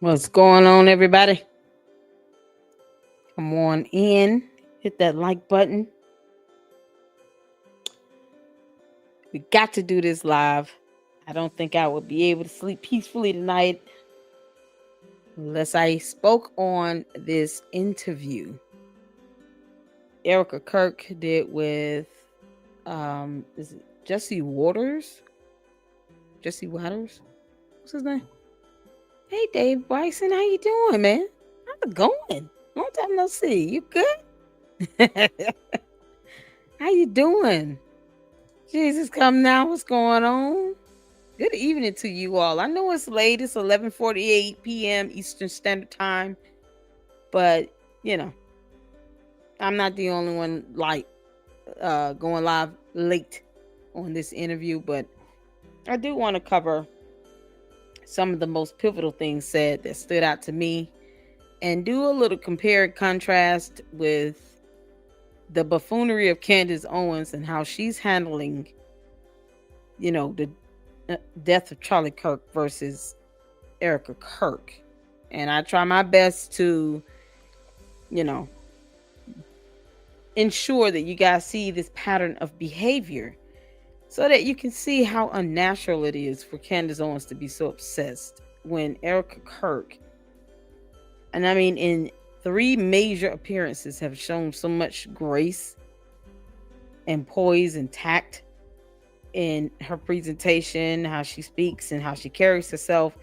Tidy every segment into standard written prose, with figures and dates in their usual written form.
What's going on, everybody? Come on in, hit that like button. We got to do this live. I don't think I would be able to sleep peacefully tonight unless I spoke on this interview Erika Kirk did with is it Jesse Waters? Jesse Waters? What's his name? Hey Dave Bryson, how you doing, man? How's it going? Long time no see. You good? How you doing? Jesus, come now. What's going on? Good evening to you all. I know it's late. It's 11:48 p.m. Eastern Standard Time, but you know, I'm not the only one going live late on this interview. But I do want to cover some of the most pivotal things said that stood out to me, and do a little compare and contrast with the buffoonery of Candace Owens and how she's handling, the death of Charlie Kirk versus Erika Kirk. And I try my best to, you know, ensure that you guys see this pattern of behavior so that you can see how unnatural it is for Candace Owens to be so obsessed when Erika Kirk, and I mean in 3 major appearances, have shown so much grace and poise and tact in her presentation, how she speaks and how she carries herself.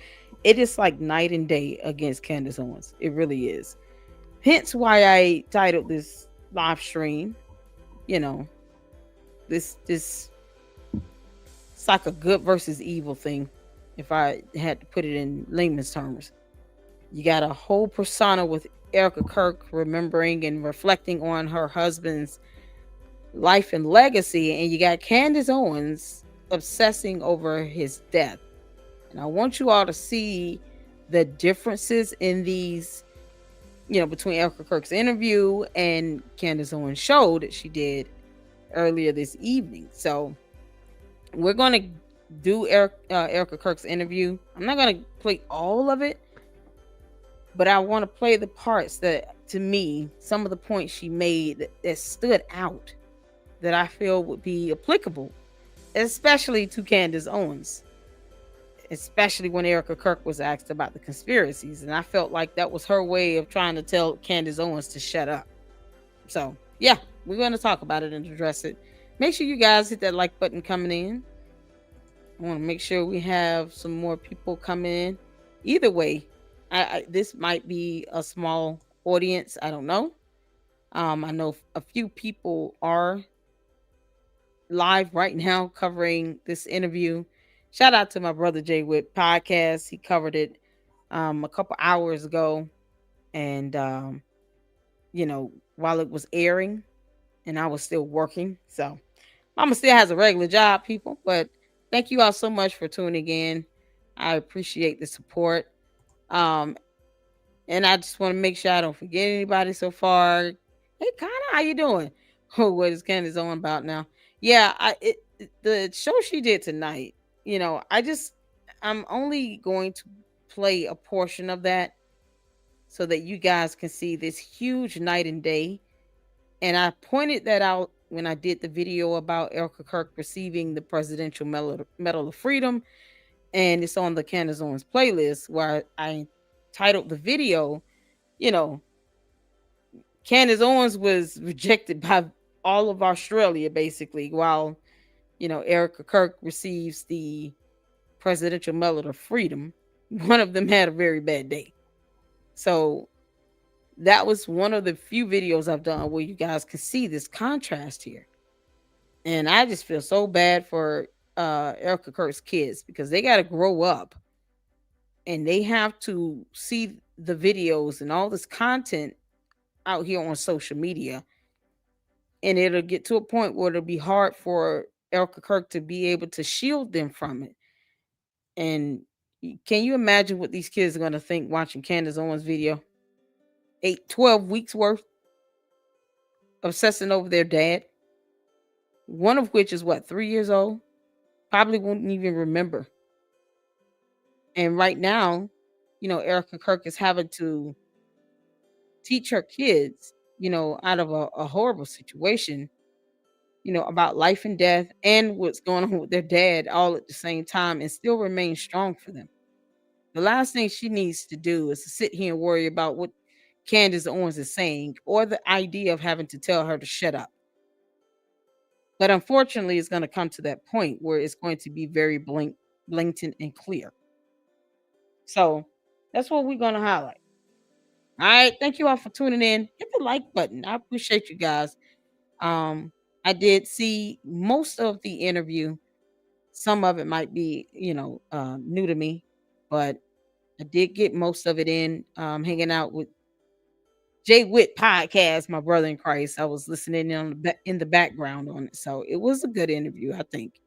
It is like night and day against Candace Owens. It really is. Hence why I titled this live stream, you know, this it's like a good versus evil thing, if I had to put it in layman's terms. You got a whole persona with Erika Kirk remembering and reflecting on her husband's life and legacy, and you got Candace Owens obsessing over his death. And I want you all to see the differences in these, between Erika Kirk's interview and Candace Owens' show that she did earlier this evening. So we're going to do Erika Kirk's interview. I'm not going to play all of it, but I want to play the parts that, to me, some of the points she made that stood out, that I feel would be applicable, especially to Candace Owens, especially when Erika Kirk was asked about the conspiracies. And I felt like that was her way of trying to tell Candace Owens to shut up. So, yeah, we're going to talk about it and address it. Make sure you guys hit that like button coming in. I want to make sure we have some more people come in. Either way, this might be a small audience. I don't know. I know a few people are live right now covering this interview. Shout out to my brother Jay with podcast. He covered it a couple hours ago, and while it was airing, and I was still working. So Mama still has a regular job, people. But thank you all so much for tuning in. I appreciate the support. And I just want to make sure I don't forget anybody so far. Hey, Connor, how you doing? Oh, what is Candace on about now? Yeah, the show she did tonight. I'm only going to play a portion of that so that you guys can see this huge night and day. And I pointed that out when I did the video about Erika Kirk receiving the Presidential Medal of Freedom, and it's on the Candace Owens playlist, where I titled the video, Candace Owens was rejected by all of Australia, basically, while, Erika Kirk receives the Presidential Medal of Freedom. One of them had a very bad day. So that was one of the few videos I've done where you guys can see this contrast here. And I just feel so bad for Erika Kirk's kids, because they got to grow up and they have to see the videos and all this content out here on social media. And it'll get to a point where it'll be hard for Erika Kirk to be able to shield them from it. And can you imagine what these kids are going to think watching Candace Owens' video? 12 weeks worth obsessing over their dad. One of which is 3 years old? Probably won't even remember. And right now, Erica Kirk is having to teach her kids, out of a horrible situation, about life and death and what's going on with their dad all at the same time and still remain strong for them. The last thing she needs to do is to sit here and worry about what Candace Owens is saying or the idea of having to tell her to shut up. But unfortunately, it's going to come to that point where it's going to be very blatant and clear. So that's what we're going to highlight. All right. Thank you all for tuning in. Hit the like button. I appreciate you guys. Um, I did see most of the interview. Some of it might be, new to me, but I did get most of it in. Hanging out with Jay Witt podcast, my brother in Christ. I was listening in in the background on it, so it was a good interview. I think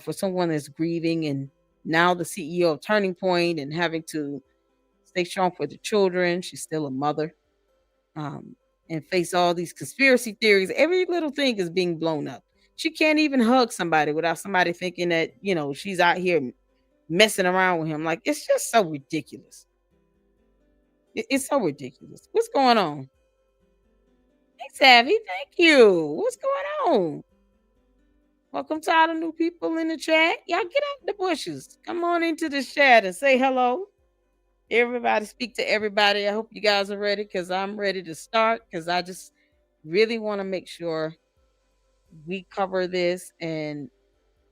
for someone that's grieving and now the CEO of Turning Point and having to stay strong for the children. She's still a mother, um, and face all these conspiracy theories. Every little thing is being blown up. She can't even hug somebody without somebody thinking that she's out here messing around with him. Like it's just so ridiculous. It's so ridiculous. What's going on? Hey, Savvy, thank you. What's going on? Welcome to all the new people in the chat. Y'all get out the bushes. Come on into the chat and say hello. Everybody speak to everybody. I hope you guys are ready because I'm ready to start because I just really want to make sure we cover this and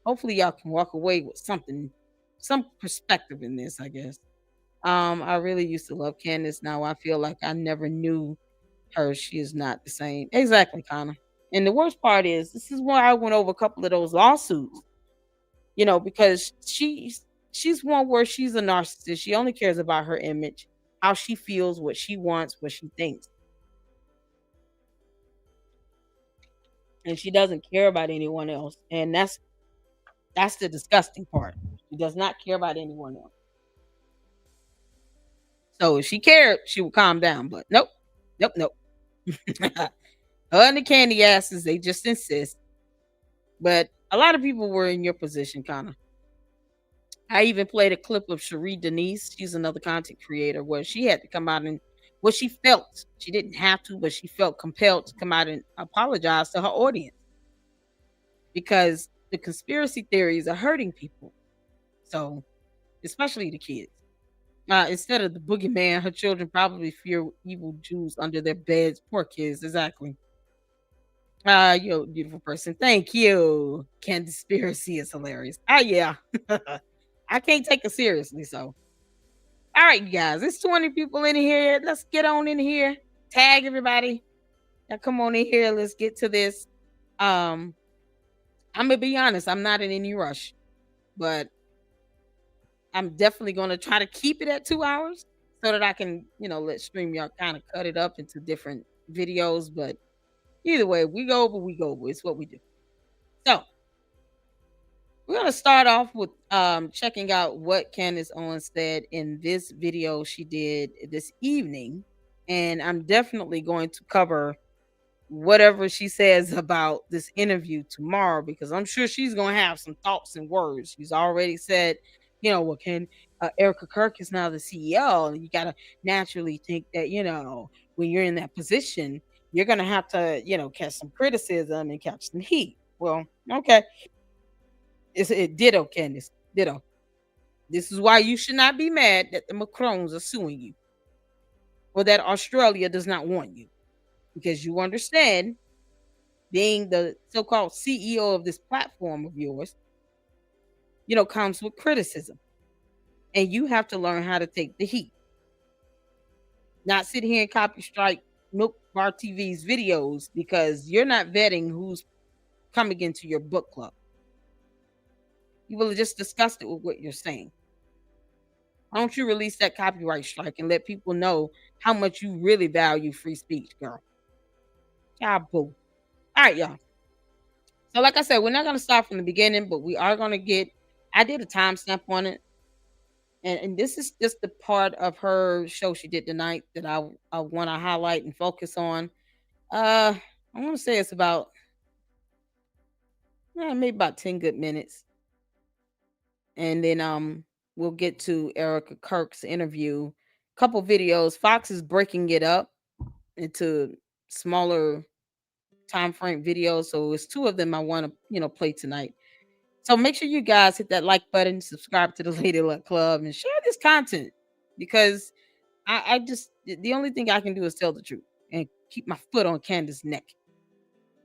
hopefully y'all can walk away with something, some perspective in this, I guess. I really used to love Candace. Now I feel like I never knew her. She is not the same. Exactly, Connor. And the worst part is this is why I went over a couple of those lawsuits, because she's one where she's a narcissist. She only cares about her image, how she feels, what she wants, what she thinks. And she doesn't care about anyone else. And that's the disgusting part. She does not care about anyone else. So if she cared, she would calm down. But nope, nope, nope. Her and the candy asses, they just insist. But a lot of people were in your position, Connor. I even played a clip of Cherie Denise. She's another content creator where she had to come out and what she felt. She didn't have to, but she felt compelled to come out and apologize to her audience because the conspiracy theories are hurting people. So, especially the kids. Instead of the boogeyman, her children probably fear evil Jews under their beds. Poor kids, exactly. You're a beautiful person. Thank you. Conspiracy is hilarious. Yeah. I can't take it seriously, so. All right, you guys. It's 20 people in here. Let's get on in here. Tag everybody. Now come on in here. Let's get to this. I'm gonna be honest, I'm not in any rush, but I'm definitely gonna try to keep it at 2 hours so that I can, let StreamYard kind of cut it up into different videos. But either way, we go over, we go over. It's what we do. So we're gonna start off with checking out what Candace Owens said in this video she did this evening. And I'm definitely going to cover whatever she says about this interview tomorrow because I'm sure she's going to have some thoughts and words. She's already said, well, Erika Kirk is now the CEO, and you got to naturally think that, when you're in that position, you're going to have to, catch some criticism and catch some heat. Well, okay. It ditto, Candace. Ditto. This is why you should not be mad that the Macrons are suing you or that Australia does not want you because you understand being the so-called CEO of this platform of yours, comes with criticism. And you have to learn how to take the heat. Not sit here and copy strike Milk Bar TV's videos because you're not vetting who's coming into your book club. You will have just discussed it with what you're saying. Why don't you release that copyright strike and let people know how much you really value free speech, girl? Yeah, boo. All right, y'all. So, like I said, we're not going to start from the beginning, but we are going to get. I did a timestamp on it, and this is just the part of her show she did tonight that I want to highlight and focus on. I want to say it's about maybe about 10 good minutes, and then we'll get to Erika Kirk's interview. Couple videos. Fox is breaking it up into smaller time frame videos. So it's two of them I want to, play tonight. So make sure you guys hit that like button, subscribe to the Lady Luck Club, and share this content because I just the only thing I can do is tell the truth and keep my foot on Candace's neck.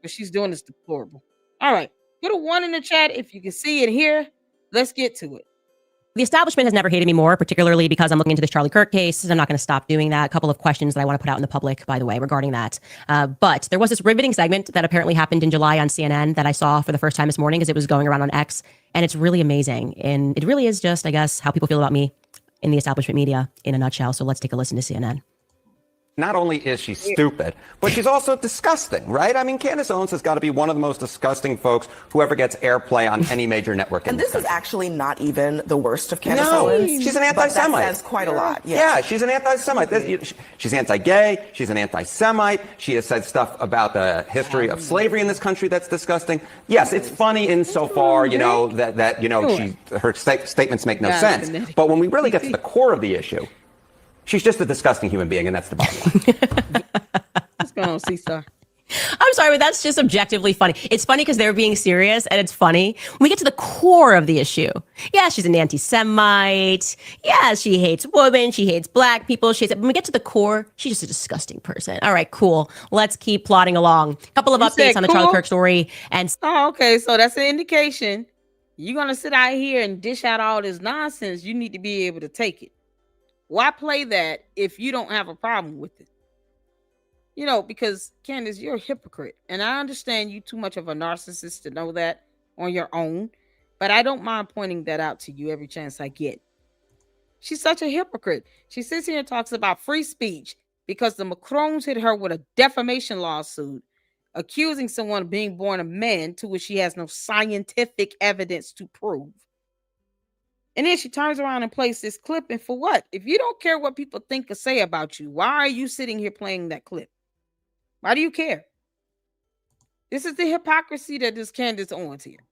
What she's doing is deplorable. All right. Put a 1 in the chat if you can see it here. Let's get to it. The establishment has never hated me more, particularly because I'm looking into this Charlie Kirk case. I'm not going to stop doing that. A couple of questions that I want to put out in the public, by the way, regarding that. But there was this riveting segment that apparently happened in July on CNN that I saw for the first time this morning as it was going around on X. And it's really amazing. And it really is just, I guess, how people feel about me in the establishment media in a nutshell. So let's take a listen to CNN. Not only is she stupid, but she's also disgusting, right? I mean, Candace Owens has got to be one of the most disgusting folks who ever gets airplay on any major network. And this is actually not even the worst of Candace Owens. She's an anti-Semite. That says quite a lot. Yeah, she's an anti-Semite. She's anti-gay. She's an anti-Semite. She has said stuff about the history of slavery in this country that's disgusting. Yes, it's funny insofar, her statements make no sense. But when we really get to the core of the issue, she's just a disgusting human being, and that's the bottom line. What's going on, C-Star? I'm sorry, but that's just objectively funny. It's funny because they're being serious, and it's funny. When we get to the core of the issue, yeah, she's an anti-Semite. Yeah, she hates women. She hates black people. When we get to the core, she's just a disgusting person. All right, cool. Let's keep plodding along. A couple of updates on the Charlie Kirk story. Okay, so that's an indication. You're going to sit out here and dish out all this nonsense. You need to be able to take it. Why play that if you don't have a problem with it? Because Candace, you're a hypocrite. And I understand you too much of a narcissist to know that on your own. But I don't mind pointing that out to you every chance I get. She's such a hypocrite. She sits here and talks about free speech because the Macrons hit her with a defamation lawsuit accusing someone of being born a man to which she has no scientific evidence to prove. And then she turns around and plays this clip. And for what? If you don't care what people think or say about you, why are you sitting here playing that clip? Why do you care? This is the hypocrisy that is Candace Owens here.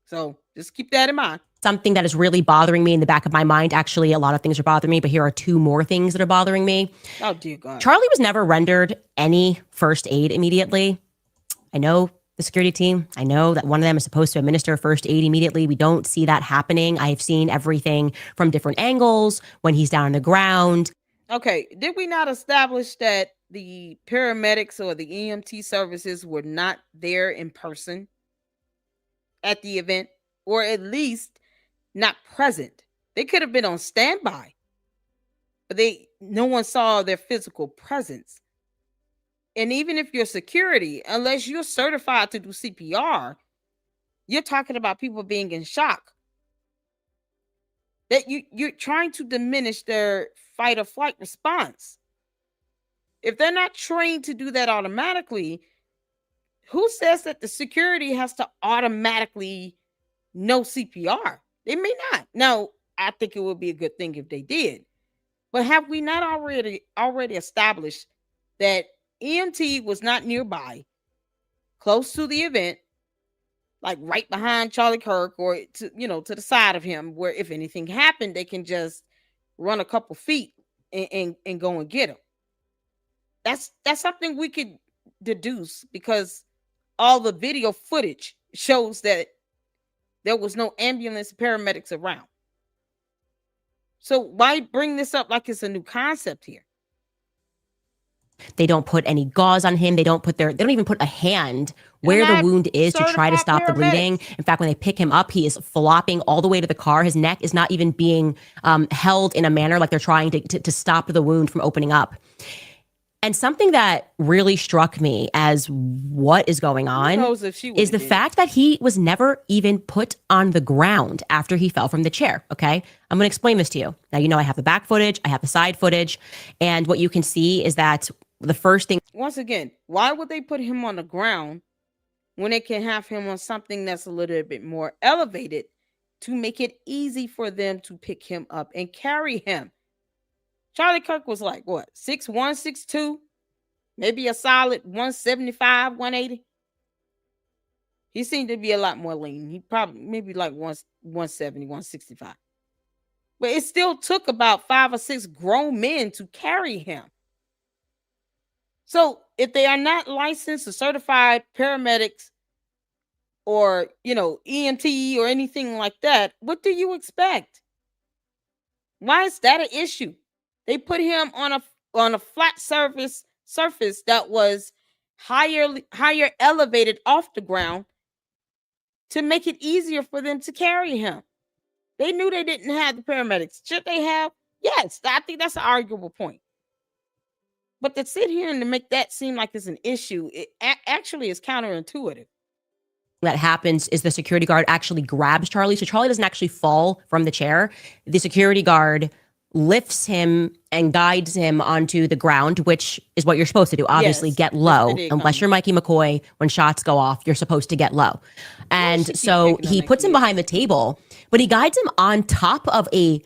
So just keep that in mind. Something that is really bothering me in the back of my mind. Actually, a lot of things are bothering me, but here are two more things that are bothering me. Oh, dear God. Charlie was never rendered any first aid immediately. I know the security team, I know that one of them is supposed to administer first aid immediately. We don't see that happening. I've seen everything from different angles when he's down on the ground. Okay, did we not establish that the paramedics or the EMT services were not there in person at the event, or at least not present? They could have been on standby, but no one saw their physical presence. And even if you're security, unless you're certified to do CPR, you're talking about people being in shock. That you're trying to diminish their fight or flight response. If they're not trained to do that automatically, who says that the security has to automatically know CPR? They may not. Now, I think it would be a good thing if they did. But have we not already established that EMT was not nearby, close to the event, like right behind Charlie Kirk or to the side of him, where if anything happened, they can just run a couple feet and go and get him? That's something we could deduce because all the video footage shows that there was no ambulance paramedics around. So why bring this up like it's a new concept here? They don't put any gauze on him. They don't even put a hand where the wound is to try to stop the bleeding. In fact, when they pick him up, he is flopping all the way to the car. His neck is not even being held in a manner like they're trying to stop the wound from opening up. And something that really struck me as what is going on is the fact that he was never even put on the ground after he fell from the chair. Okay, I'm going to explain this to you. Now, I have the back footage, I have the side footage, and what you can see is that the first thing. Once again, why would they put him on the ground when they can have him on something that's a little bit more elevated to make it easy for them to pick him up and carry him? Charlie Kirk was like, what, 6'1", 6'2", maybe a solid 175, 180. He seemed to be a lot more lean. He probably maybe like 170, 165. But it still took about 5 or 6 grown men to carry him. So if they are not licensed or certified paramedics or, EMT or anything like that, what do you expect? Why is that an issue? They put him on a flat surface that was higher elevated off the ground to make it easier for them to carry him. They knew they didn't have the paramedics. Should they have? Yes, I think that's an arguable point. But to sit here and to make that seem like it's an issue, it actually is counterintuitive. That happens is the security guard actually grabs Charlie. So Charlie doesn't actually fall from the chair. The security guard lifts him and guides him onto the ground, which is what you're supposed to do. Obviously, get low. Unless you're Mikey McCoy, when shots go off, you're supposed to get low. And so he puts him behind the table, but he guides him on top of a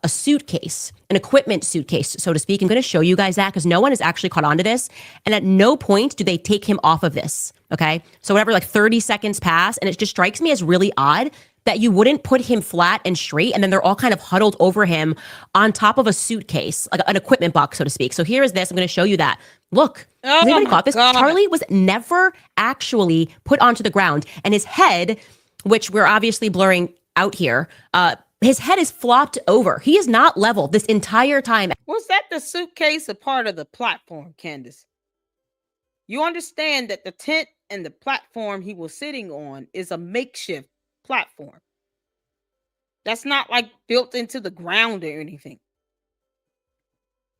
suitcase, an equipment suitcase, so to speak. I'm going to show you guys that because no one has actually caught on to this. And at no point do they take him off of this. Okay. So whatever, like 30 seconds pass. And it just strikes me as really odd that you wouldn't put him flat and straight. And then they're all kind of huddled over him on top of a suitcase, like an equipment box, so to speak. So here is this. I'm going to show you that. Look, has anybody caught this? God. Charlie was never actually put onto the ground. And his head, which we're obviously blurring out here, his head is flopped over. He is not level this entire time. Was that the suitcase a part of the platform, Candace? You understand that the tent and the platform he was sitting on is a makeshift platform. That's not like built into the ground or anything.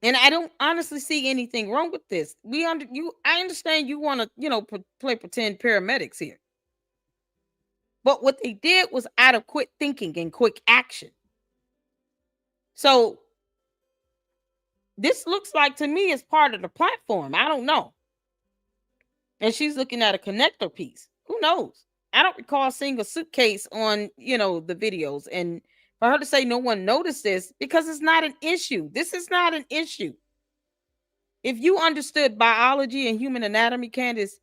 And I don't honestly see anything wrong with this. I understand you want to, play pretend paramedics here. But what they did was out of quick thinking and quick action. So this looks like to me is part of the platform. I don't know. And she's looking at a connector piece. Who knows? I don't recall seeing a suitcase on, the videos. And for her to say no one noticed this, because it's not an issue. This is not an issue. If you understood biology and human anatomy, Candace,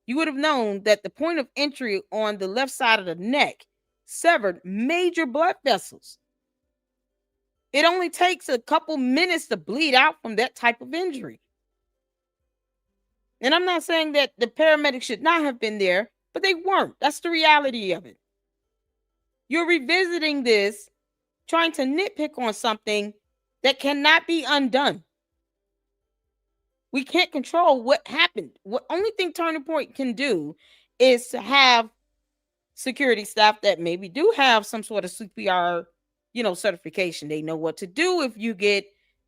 you would have known that the point of entry on the left side of the neck severed major blood vessels. It only takes a couple minutes to bleed out from that type of injury. And I'm not saying that the paramedics should not have been there, but they weren't. That's the reality of it. You're revisiting this, trying to nitpick on something that cannot be undone. We can't control what happened. What only thing Turning Point can do is to have security staff that maybe do have some sort of CPR, certification. They know what to do if you get,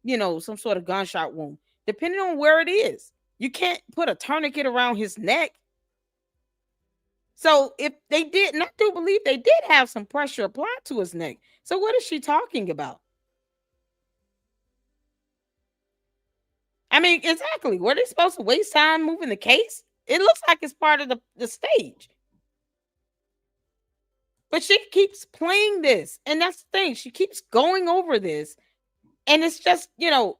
some sort of gunshot wound, depending on where it is. You can't put a tourniquet around his neck. So if they did, and I do believe they did have some pressure applied to his neck. So what is she talking about? I mean, exactly. Were they supposed to waste time moving the case? It looks like it's part of the stage. But she keeps playing this. And that's the thing. She keeps going over this. And it's just, Erika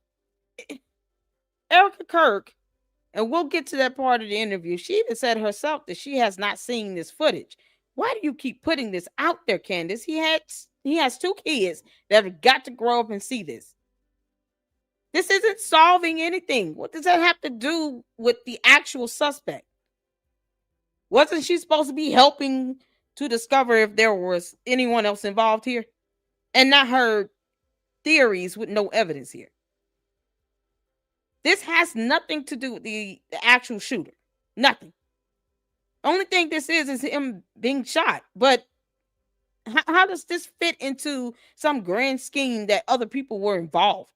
Kirk, and we'll get to that part of the interview. She even said herself that she has not seen this footage. Why do you keep putting this out there, Candace? He has 2 kids that have got to grow up and see this. This isn't solving anything. What does that have to do with the actual suspect? Wasn't she supposed to be helping to discover if there was anyone else involved here? And not her theories with no evidence here. This has nothing to do with the actual shooter. Nothing. Only thing this is him being shot. But how does this fit into some grand scheme that other people were involved?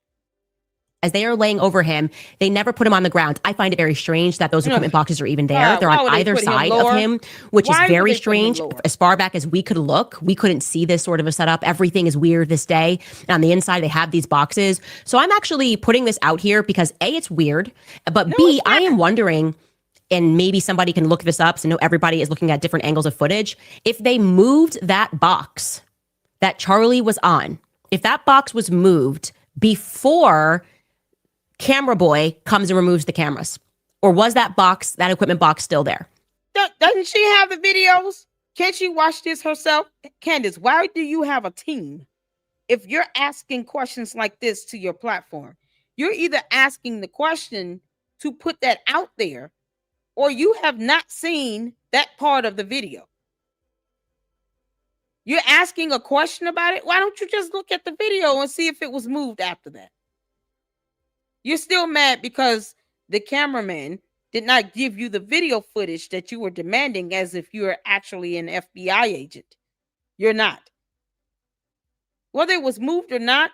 As they are laying over him, they never put him on the ground. I find it very strange that those equipment boxes are even there. They're on either side of him, which is very strange. As far back as we could look, we couldn't see this sort of a setup. Everything is weird this day. And on the inside, they have these boxes. So I'm actually putting this out here because A, it's weird, but B, I am wondering, and maybe somebody can look this up, so I know everybody is looking at different angles of footage. If they moved that box that Charlie was on, if that box was moved before camera boy comes and removes the cameras, or was that equipment box still there? Doesn't she have the videos? Can't she watch this herself? Candace, why do you have a team if you're asking questions like this to your platform, you're either asking the question to put that out there, or you have not seen that part of the video. You're asking a question about it. Why don't you just look at the video and see if it was moved after that? You're still mad because the cameraman did not give you the video footage that you were demanding as if you were actually an FBI agent. You're not. Whether it was moved or not,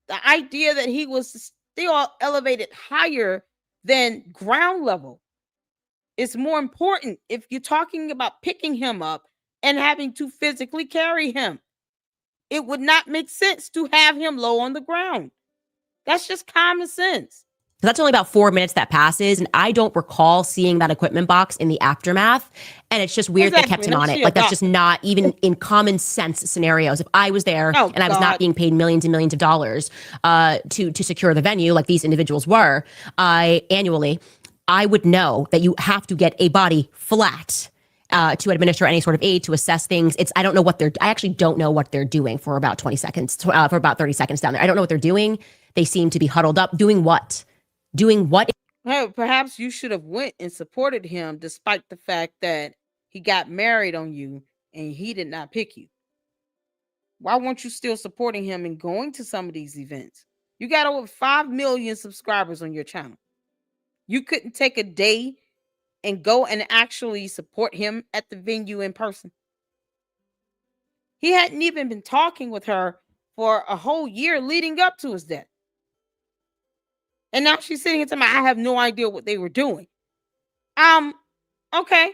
the idea that he was still elevated higher than ground level is more important if you're talking about picking him up and having to physically carry him. It would not make sense to have him low on the ground. That's just common sense. That's only about 4 minutes that passes, and I don't recall seeing that equipment box in the aftermath. And it's just weird they kept him on it. Like, that's just not even in common sense scenarios. If I was there and I was not being paid millions and millions of dollars to secure the venue, like these individuals were, annually, I would know that you have to get a body flat to administer any sort of aid, to assess things. I actually don't know what they're doing for about 20 seconds, for about 30 seconds down there. I don't know what they're doing. They seem to be huddled up. Doing what? Well, perhaps you should have went and supported him despite the fact that he got married on you and he did not pick you. Why weren't you still supporting him and going to some of these events? You got over 5 million subscribers on your channel. You couldn't take a day and go and actually support him at the venue in person. He hadn't even been talking with her for a whole year leading up to his death. And now she's sitting here telling me, I have no idea what they were doing. Okay.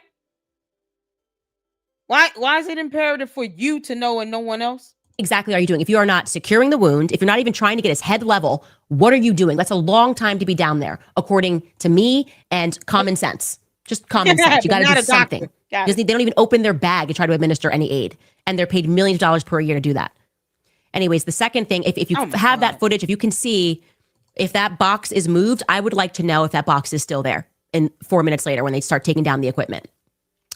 Why is it imperative for you to know and no one else? Exactly are you doing? If you are not securing the wound, if you're not even trying to get his head level, what are you doing? That's a long time to be down there, according to me and common sense. Just common sense. You got to do something. They don't even open their bag to try to administer any aid. And they're paid millions of dollars per year to do that. Anyways, the second thing, if you have that footage, if you can see if that box is moved, I would like to know if that box is still there in 4 minutes later when they start taking down the equipment.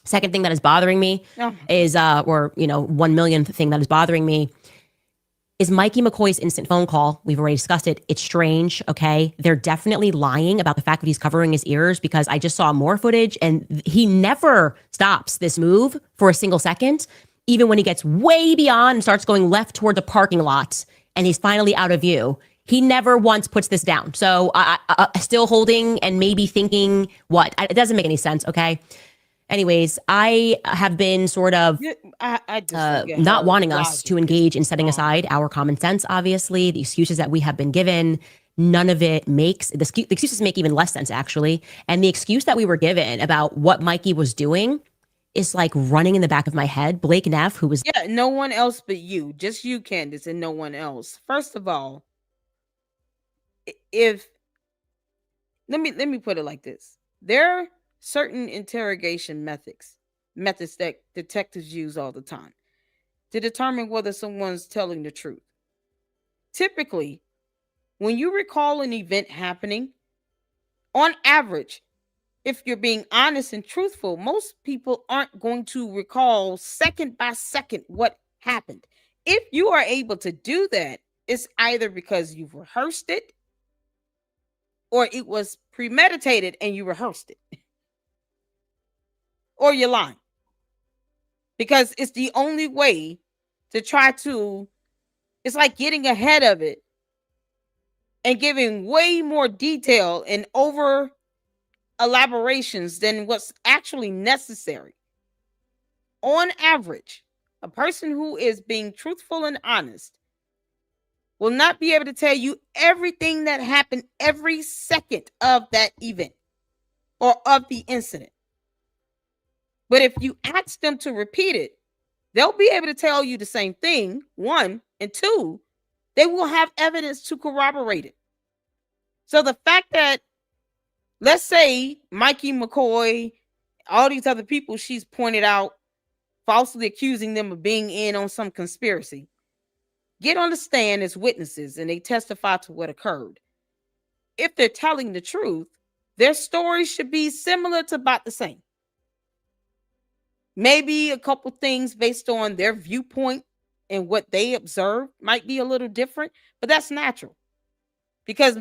Second thing that is bothering me is, 1 millionth thing that is bothering me is Mikey McCoy's instant phone call. We've already discussed it. It's strange, okay? They're definitely lying about the fact that he's covering his ears, because I just saw more footage and he never stops this move for a single second, even when he gets way beyond and starts going left toward the parking lot and he's finally out of view. He never once puts this down. So still holding and maybe thinking what? It doesn't make any sense, okay? Anyways, I have been sort of not wanting us to engage in setting aside our common sense, obviously. The excuses that we have been given, none of it makes, the excuses make even less sense, actually. And the excuse that we were given about what Mikey was doing is like running in the back of my head. Blake Neff, who was... Yeah, no one else but you. Just you, Candace, and no one else. First of all, let me put it like this. There are certain interrogation methods that detectives use all the time to determine whether someone's telling the truth. Typically, when you recall an event happening, on average, if you're being honest and truthful, most people aren't going to recall second by second what happened. If you are able to do that, it's either because you've rehearsed it or it was premeditated and you rehearsed it. Or you're lying. Because it's the only way to try to, it's like getting ahead of it and giving way more detail and over elaborations than what's actually necessary. On average, a person who is being truthful and honest will not be able to tell you everything that happened every second of that event or of the incident. But if you ask them to repeat it, they'll be able to tell you the same thing, one, and two, they will have evidence to corroborate it. So the fact that, let's say Mikey McCoy, all these other people she's pointed out, falsely accusing them of being in on some conspiracy, get on the stand as witnesses and they testify to what occurred. If they're telling the truth, their story should be similar to about the same. Maybe a couple things based on their viewpoint and what they observed might be a little different, but that's natural because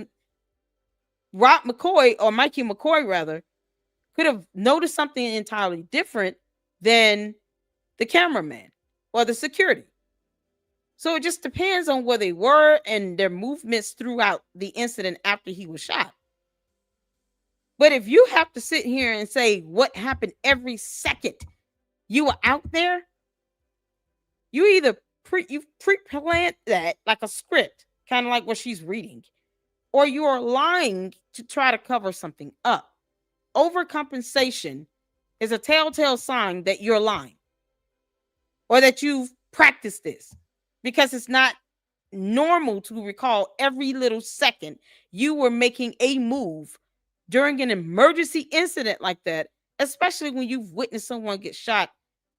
Rob McCoy, or Mikey McCoy rather, could have noticed something entirely different than the cameraman or the security. So it just depends on where they were and their movements throughout the incident after he was shot. But if you have to sit here and say what happened every second you were out there, you either pre-planned that like a script, kind of like what she's reading, or you are lying to try to cover something up. Overcompensation is a telltale sign that you're lying or that you've practiced this, because it's not normal to recall every little second you were making a move during an emergency incident like that, especially when you've witnessed someone get shot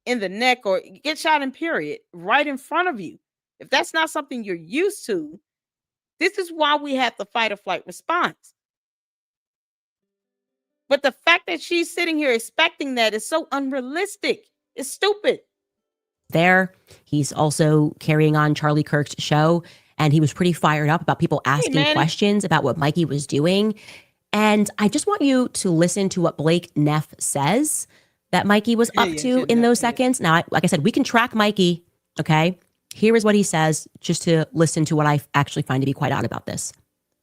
in the neck or get shot in period right in front of you. If that's not something you're used to, this is why we have the fight or flight response. But the fact that she's sitting here expecting that is so unrealistic. It's stupid. There, he's also carrying on Charlie Kirk's show, and he was pretty fired up about people asking questions about what Mikey was doing. And I just want you to listen to what Blake Neff says that Mikey was up to in those seconds. Now, like I said, we can track Mikey, okay? Here is what he says, just to listen to what I actually find to be quite odd about this.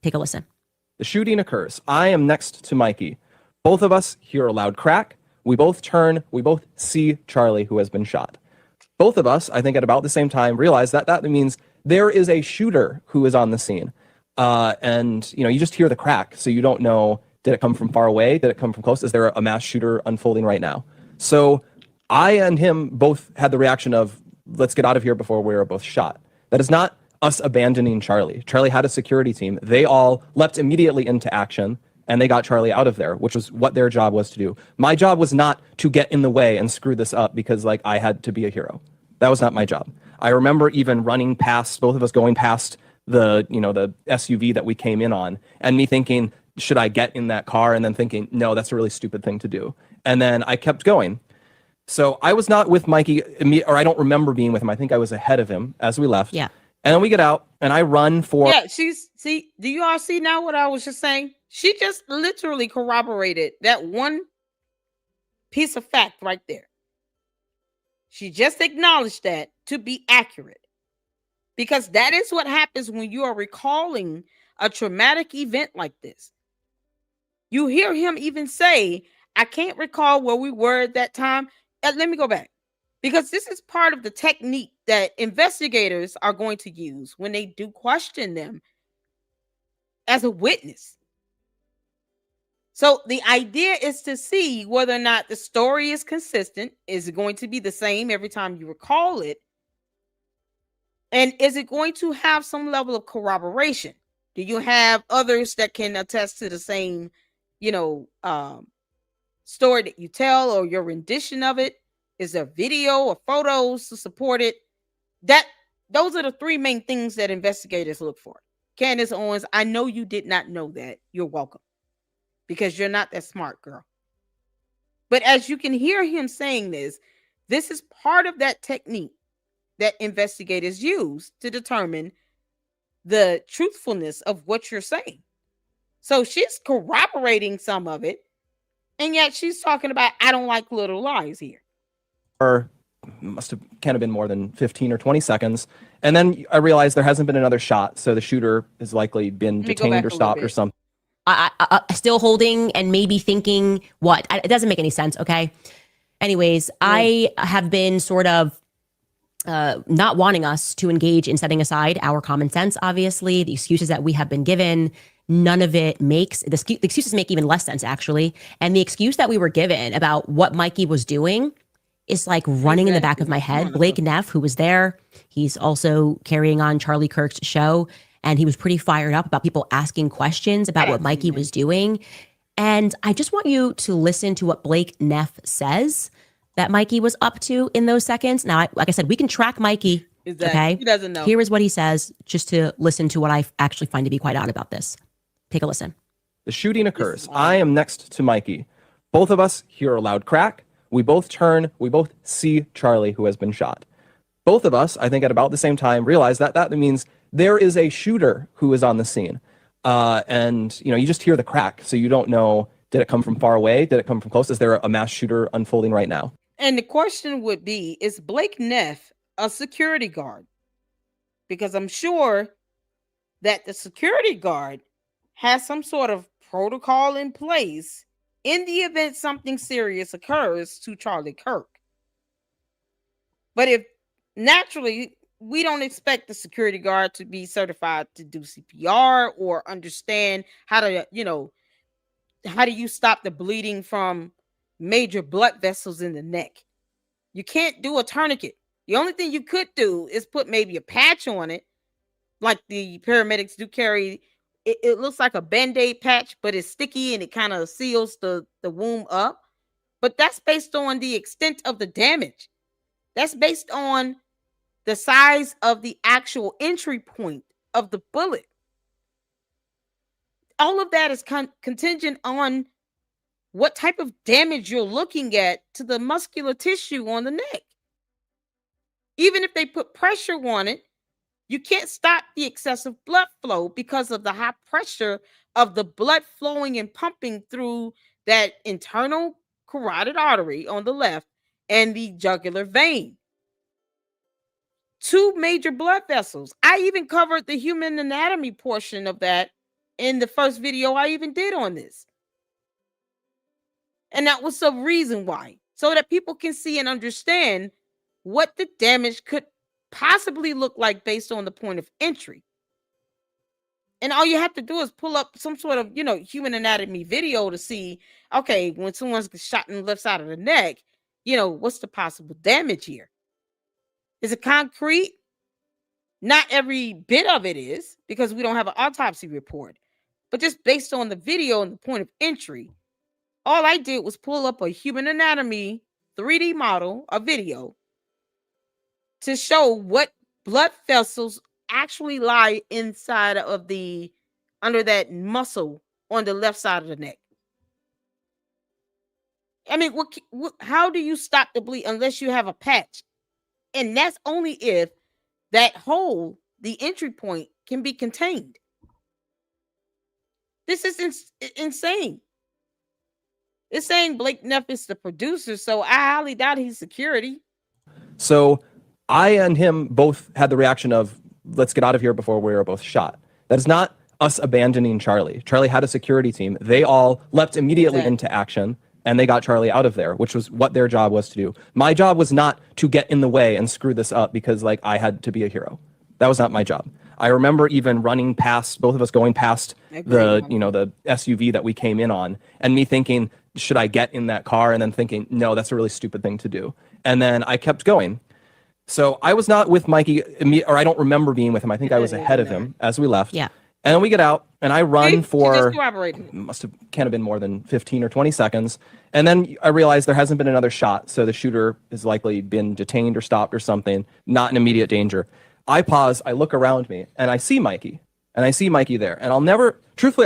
Take a listen. The shooting occurs. I am next to Mikey. Both of us hear a loud crack. We both turn. We both see Charlie, who has been shot. Both of us, I think at about the same time, realize that that means there is a shooter who is on the scene. And, you know, you just hear the crack, so you don't know, did it come from far away? Did it come from close? Is there a mass shooter unfolding right now? So I and him both had the reaction of, let's get out of here before we are both shot. That is not us abandoning Charlie. Charlie had a security team. They all leapt immediately into action, and they got Charlie out of there, which was what their job was to do. My job was not to get in the way and screw this up because, like, I had to be a hero. That was not my job. I remember even running past, both of us going past the SUV that we came in on, and me thinking, should I get in that car? And then thinking, no, that's a really stupid thing to do. And then I kept going. So I was not with Mikey, or I don't remember being with him. I think I was ahead of him as we left. Yeah. And then we get out, and I run for... Yeah, see, do you all see now what I was just saying? She just literally corroborated that one piece of fact right there. She just acknowledged that to be accurate. Because that is what happens when you are recalling a traumatic event like this. You hear him even say, I can't recall where we were at that time. Let me go back. Because this is part of the technique that investigators are going to use when they do question them as a witness. So the idea is to see whether or not the story is consistent. Is it going to be the same every time you recall it? And is it going to have some level of corroboration? Do you have others that can attest to the same, story that you tell or your rendition of it? Is there video or photos to support it? Those are the three main things that investigators look for. Candace Owens, I know you did not know that. You're welcome. Because you're not that smart, girl. But as you can hear him saying this is part of that technique that investigators use to determine the truthfulness of what you're saying. So she's corroborating some of it, and yet she's talking about, I don't like little lies here. Or can't have been more than 15 or 20 seconds. And then I realized there hasn't been another shot, so the shooter has likely been detained or stopped or something. Still holding and maybe thinking what? It doesn't make any sense, okay? Anyways, I have been sort of not wanting us to engage in setting aside our common sense, obviously. The excuses that we have been given, none of it makes, the excuses make even less sense, actually. And the excuse that we were given about what Mikey was doing is like running in the back of my head. Blake Neff, who was there, he's also carrying on Charlie Kirk's show, and he was pretty fired up about people asking questions about what Mikey was doing. And I just want you to listen to what Blake Neff says that Mikey was up to in those seconds. Now, like I said, we can track Mikey, okay? He doesn't know. Here is what he says, just to listen to what I actually find to be quite odd about this. Take a listen. The shooting occurs. I am next to Mikey. Both of us hear a loud crack. We both turn. We both see Charlie, who has been shot. both of us, I think at about the same time, realized that that means there is a shooter who is on the scene. And, you know, you just hear the crack. So you don't know, did it come from far away? Did it come from close? Is there a mass shooter unfolding right now? And the question would be, is Blake Neff a security guard? Because I'm sure that the security guard has some sort of protocol in place in the event something serious occurs to Charlie Kirk. But if naturally, we don't expect the security guard to be certified to do CPR or understand how to, you know, how do you stop the bleeding from major blood vessels in the neck? You can't do a tourniquet. The only thing you could do is put maybe a patch on it, like the paramedics do carry. It looks like a Band-Aid patch, but it's sticky and it kind of seals the wound up. But that's based on the extent of the damage. That's based on the size of the actual entry point of the bullet. All of that is contingent on what type of damage you're looking at to the muscular tissue on the neck. Even if they put pressure on it, you can't stop the excessive blood flow because of the high pressure of the blood flowing and pumping through that internal carotid artery on the left and the jugular vein. 2 major blood vessels. I even covered the human anatomy portion of that in the first video I even did on this. And that was the reason why, so that people can see and understand what the damage could possibly look like based on the point of entry. And all you have to do is pull up some sort of, you know, human anatomy video to see, okay, when someone's shot in the left side of the neck, you know, what's the possible damage here? Is it concrete? Not every bit of it is, because we don't have an autopsy report. But just based on the video and the point of entry, all I did was pull up a human anatomy 3D model, a video, to show what blood vessels actually lie inside of under that muscle on the left side of the neck. I mean, how do you stop the bleed unless you have a patch? And that's only if that hole, the entry point, can be contained. This is insane. It's saying Blake Neff is the producer, so I highly doubt he's security. So I and him both had the reaction of, let's get out of here before we were both shot. That is not us abandoning Charlie. Charlie had a security team. They all leapt immediately into action, and they got Charlie out of there, which was what their job was to do. My job was not to get in the way and screw this up because, like, I had to be a hero. That was not my job. I remember even running past, both of us going past the SUV that we came in on, and me thinking, should I get in that car? And then thinking, no, that's a really stupid thing to do. And then I kept going. So I was not with Mikey, or I don't remember being with him. I think I was ahead of him as we left. Yeah. And then we get out, and I run for, can't have been more than 15 or 20 seconds. And then I realized there hasn't been another shot, so the shooter has likely been detained or stopped or something, not in immediate danger. I pause, I look around me, and I see Mikey. And I see Mikey there. And I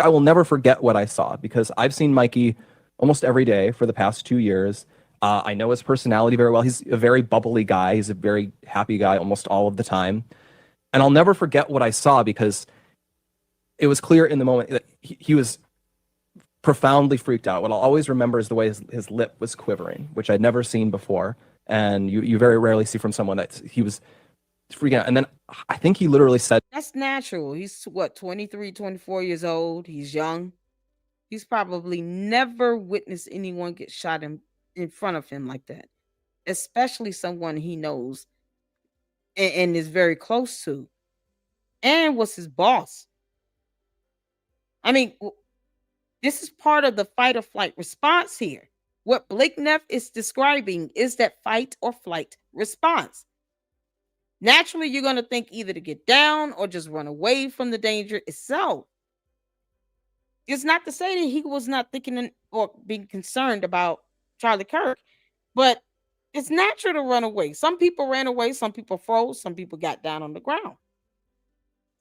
will never forget what I saw, because I've seen Mikey almost every day for the past 2 years. I know his personality very well. He's a very bubbly guy. He's a very happy guy almost all of the time. And I'll never forget what I saw, because it was clear in the moment that he was profoundly freaked out. What I'll always remember is the way his lip was quivering, which I'd never seen before. And you very rarely see from someone that he was freaking out. And then I think he literally said, that's natural. He's 23, 24 years old. He's young. He's probably never witnessed anyone get shot in front of him like that, especially someone he knows and is very close to, and was his boss. I mean, this is part of the fight or flight response here. What Blake Neff is describing is that fight or flight response. Naturally, you're going to think either to get down or just run away from the danger itself. It's not to say that he was not thinking or being concerned about Charlie Kirk, but it's natural to run away. Some people ran away, some people froze, some people got down on the ground.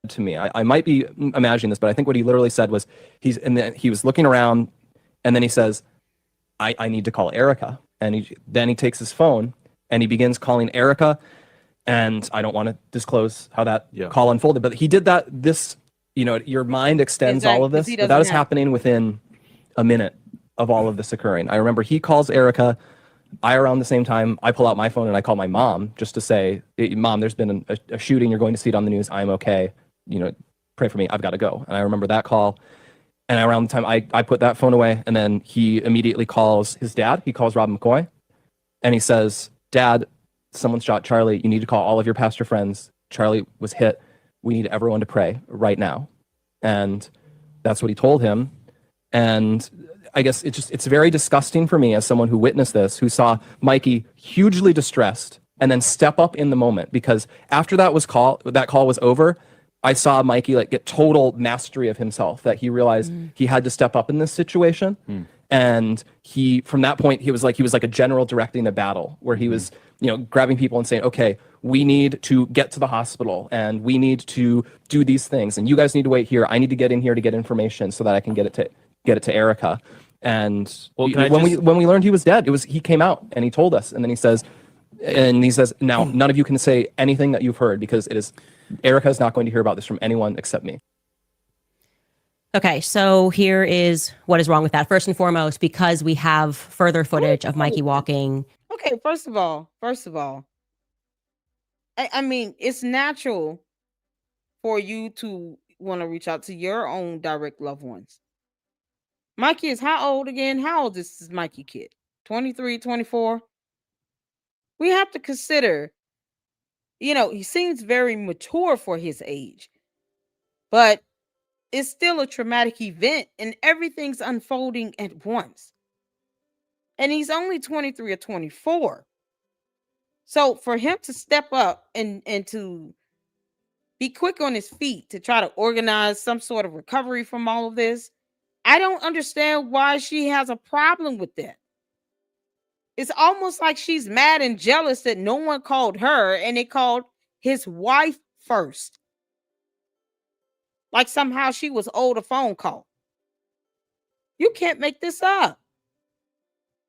To me, I might be imagining this, but I think what he literally said was he was looking around, and then he says, I need to call Erika. And then he takes his phone and he begins calling Erika. And I don't want to disclose how that call unfolded, but he did that. This, your mind extends all of this, but that is happening within a minute of all of this occurring. I remember he calls Erika. Around the same time, I pull out my phone and I call my mom just to say, Mom, there's been a shooting. You're going to see it on the news. I'm okay. Pray for me. I've got to go. And I remember that call. And around the time I put that phone away, and then he immediately calls his dad. He calls Rob McCoy, and he says, Dad, someone shot Charlie. You need to call all of your pastor friends. Charlie was hit. We need everyone to pray right now. And that's what he told him. And I guess it's very disgusting for me as someone who witnessed this, who saw Mikey hugely distressed and then step up in the moment, because after that call was over, I saw Mikey get total mastery of himself, that he realized he had to step up in this situation. And from that point, he was like a general directing a battle, where he was, grabbing people and saying, okay, we need to get to the hospital and we need to do these things. And you guys need to wait here. I need to get in here to get information so that I can get it to Erika. And when we learned he was dead, he came out and he told us, and then he says, now none of you can say anything that you've heard, because Erika is not going to hear about this from anyone except me. Okay, so here is what is wrong with that. First and foremost, because we have further footage of Mikey walking. Okay, first of all, I mean, it's natural for you to want to reach out to your own direct loved ones. Mikey is how old again? How old is this Mikey kid? 23, 24? We have to consider, he seems very mature for his age, but it's still a traumatic event and everything's unfolding at once. And he's only 23 or 24. So for him to step up and to be quick on his feet to try to organize some sort of recovery from all of this, I don't understand why she has a problem with that. It's almost like she's mad and jealous that no one called her and they called his wife first. Like somehow she was owed a phone call. You can't make this up.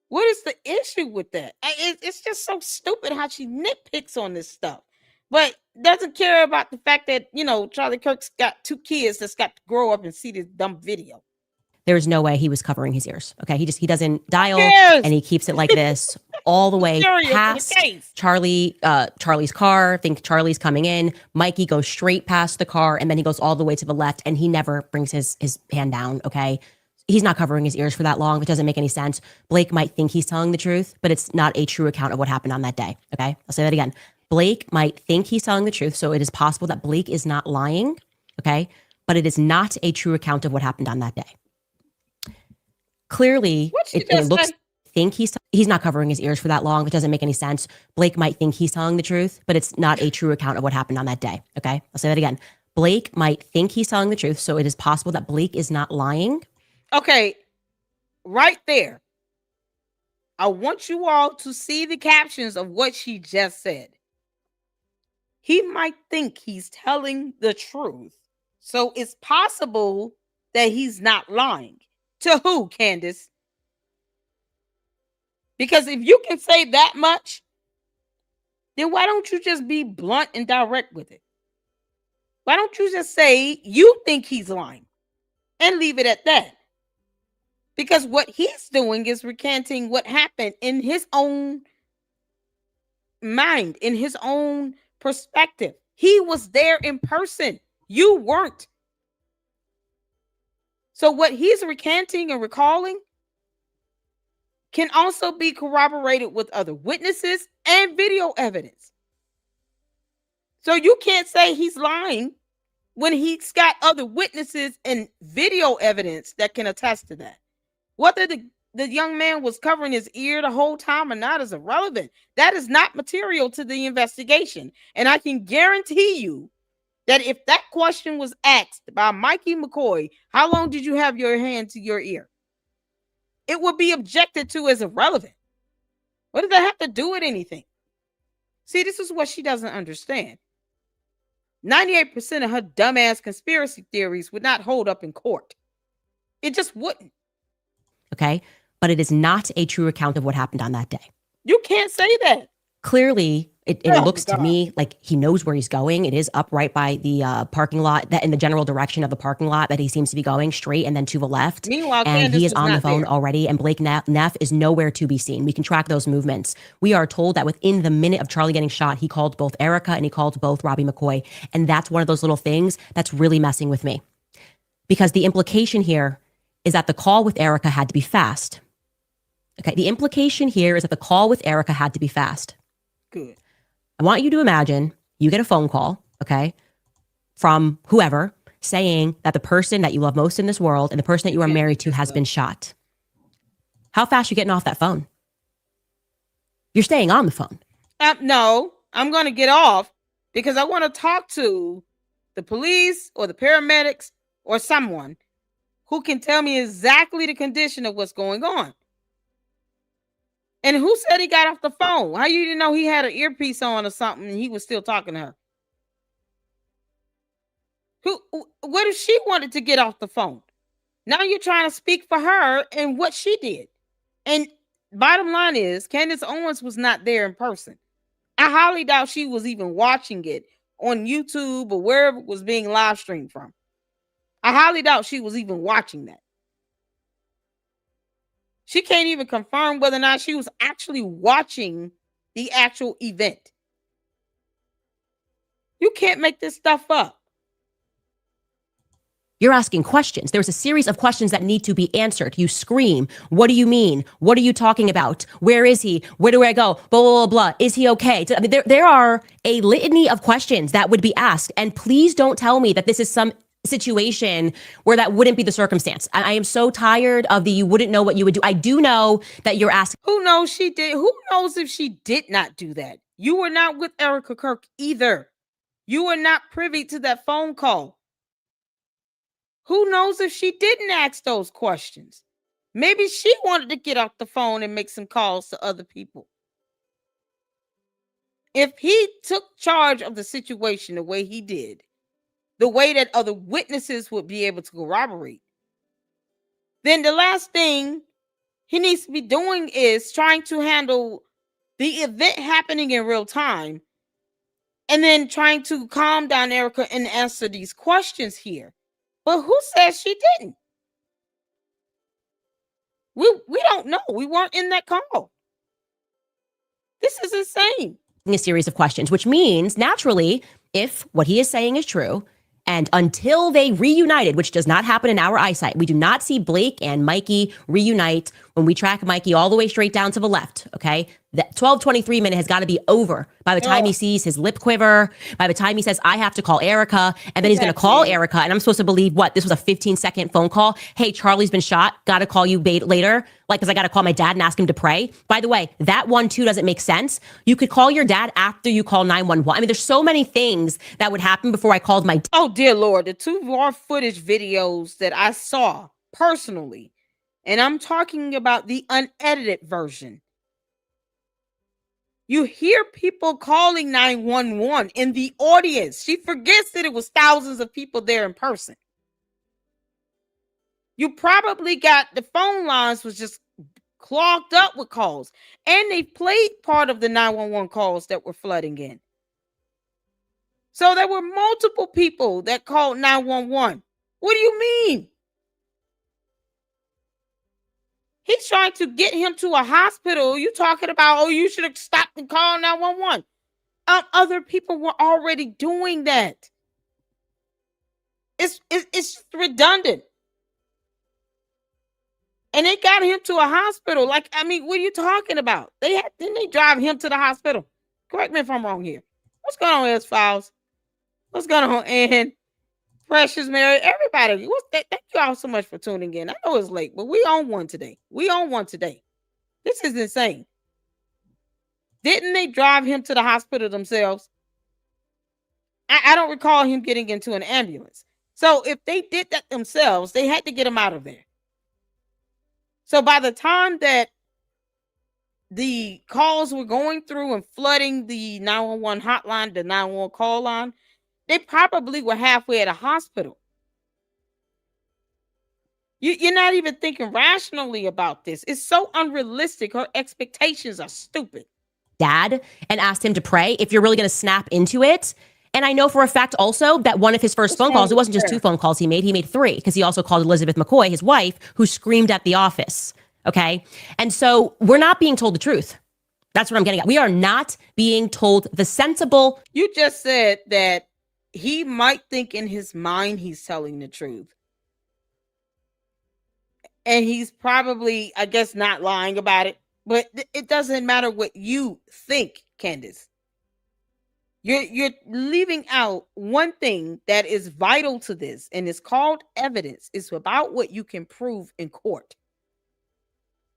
What is the issue with that? It's just so stupid how she nitpicks on this stuff, but doesn't care about the fact that, Charlie Kirk's got 2 kids that's got to grow up and see this dumb video. There's no way he was covering his ears. Okay. He doesn't dial and he keeps it like this all the way past Charlie's car. Think Charlie's coming in. Mikey goes straight past the car and then he goes all the way to the left and he never brings his hand down. Okay. He's not covering his ears for that long. It doesn't make any sense. Blake might think he's telling the truth, but it's not a true account of what happened on that day. Okay. I'll say that again. Blake might think he's telling the truth. So it is possible that Blake is not lying. Okay. But it is not a true account of what happened on that day. Clearly, it looks think he's not covering his ears for that long. It doesn't make any sense. Blake might think he's telling the truth, but it's not a true account of what happened on that day. Okay, I'll say that again. Blake might think he's telling the truth, so it is possible that Blake is not lying. Okay, right there. I want you all to see the captions of what she just said. He might think he's telling the truth, so it's possible that he's not lying. To who, Candace? Because if you can say that much, then why don't you just be blunt and direct with it? Why don't you just say you think he's lying and leave it at that? Because what he's doing is recanting what happened in his own mind, in his own perspective. He was there in person. You weren't. So what he's recanting and recalling can also be corroborated with other witnesses and video evidence. So you can't say he's lying when he's got other witnesses and video evidence that can attest to that. Whether the young man was covering his ear the whole time or not is irrelevant. That is not material to the investigation. And I can guarantee you that if that question was asked by Mikey McCoy, how long did you have your hand to your ear? It would be objected to as irrelevant. What does that have to do with anything? See, this is what she doesn't understand. 98% of her dumbass conspiracy theories would not hold up in court. It just wouldn't. Okay, but it is not a true account of what happened on that day. You can't say that. Clearly, It Oh, looks to God. me like he knows where he's going. It is up right by the parking lot, that in the general direction of the parking lot that he seems to be going, straight and then to the left. Meanwhile, And Candace he is was on the not phone there. already, and Blake Neff is nowhere to be seen. We can track those movements. We are told that within the minute of Charlie getting shot, he called both Erika and he called both Robbie McCoy. And that's one of those little things that's really messing with me. Because the implication here is that the call with Erika had to be fast. Okay, the implication here is that the call with Erika had to be fast. Good. I want you to imagine you get a phone call, okay, from whoever saying that the person that you love most in this world and the person that you are married to has been shot. How fast are you getting off that phone? You're staying on the phone. No, I'm going to get off because I want to talk to the police or the paramedics or someone who can tell me exactly the condition of what's going on. And who said he got off the phone? How you didn't know he had an earpiece on or something and he was still talking to her? What if she wanted to get off the phone? Now you're trying to speak for her and what she did. And bottom line is, Candace Owens was not there in person. I highly doubt she was even watching it on YouTube or wherever it was being live streamed from. I highly doubt she was even watching that. She can't even confirm whether or not she was actually watching the actual event. You can't make this stuff up. You're asking questions. There's a series of questions that need to be answered. You scream, what do you mean? What are you talking about? Where is he? Where do I go? Blah, blah, blah, blah. Is he okay? I mean, there are a litany of questions that would be asked. And please don't tell me that this is some situation where that wouldn't be the circumstance. I am so tired of the you wouldn't know what you would do. I do know that you're asking. Who knows she did? Who knows if she did not do that? You were not with Erika Kirk either. You were not privy to that phone call. Who knows if she didn't ask those questions? Maybe she wanted to get off the phone and make some calls to other people. If he took charge of the situation the way he did, the way that other witnesses would be able to corroborate, then the last thing he needs to be doing is trying to handle the event happening in real time and then trying to calm down Erika and answer these questions here. But who says she didn't? We don't know. We weren't in that call. This is insane. A series of questions, which means naturally, if what he is saying is true, and until they reunited, which does not happen in our eyesight, we do not see Blake and Mikey reunite when we track Mikey all the way straight down to the left, okay? That 12:23 minute has got to be over by the time he sees his lip quiver, by the time he says, I have to call Erika, and then he's going to call Erika, and I'm supposed to believe, what, this was a 15-second phone call? Hey, Charlie's been shot, got to call you later, like, because I got to call my dad and ask him to pray. By the way, that one, too, doesn't make sense. You could call your dad after you call 911. I mean, there's so many things that would happen before I called my dad. Oh, dear Lord, the two raw footage videos that I saw personally, and I'm talking about the unedited version. You hear people calling 911 in the audience. She forgets that it was thousands of people there in person. You probably got the phone lines was just clogged up with calls. And they played part of the 911 calls that were flooding in. So there were multiple people that called 911. What do you mean? He's trying to get him to a hospital. You talking about, oh, you should have stopped and called 911. Other people were already doing that. It's redundant. And they got him to a hospital. Like, I mean, what are you talking about? Didn't they drive him to the hospital? Correct me if I'm wrong here. What's going on, S-Files? What's going on, Ann? Precious Mary, everybody. Thank you all so much for tuning in. I know it's late, but we on one today. This is insane. Didn't they drive him to the hospital themselves? I don't recall him getting into an ambulance. So if they did that themselves, they had to get him out of there. So by the time that the calls were going through and flooding the 911 hotline, the 911 call line, they probably were halfway at a hospital. You're not even thinking rationally about this. It's so unrealistic. Her expectations are stupid. dad and asked him to pray if you're really going to snap into it. And I know for a fact also that one of his first phone calls, it wasn't just 2 phone calls he made 3, because he also called Elizabeth McCoy, his wife, who screamed at the office. Okay. And so we're not being told the truth. That's what I'm getting at. We are not being told the sensible. You just said that he might think in his mind he's telling the truth. And he's probably, I guess, not lying about it. But it doesn't matter what you think, Candace. You're leaving out one thing that is vital to this, and it's called evidence. It's about what you can prove in court.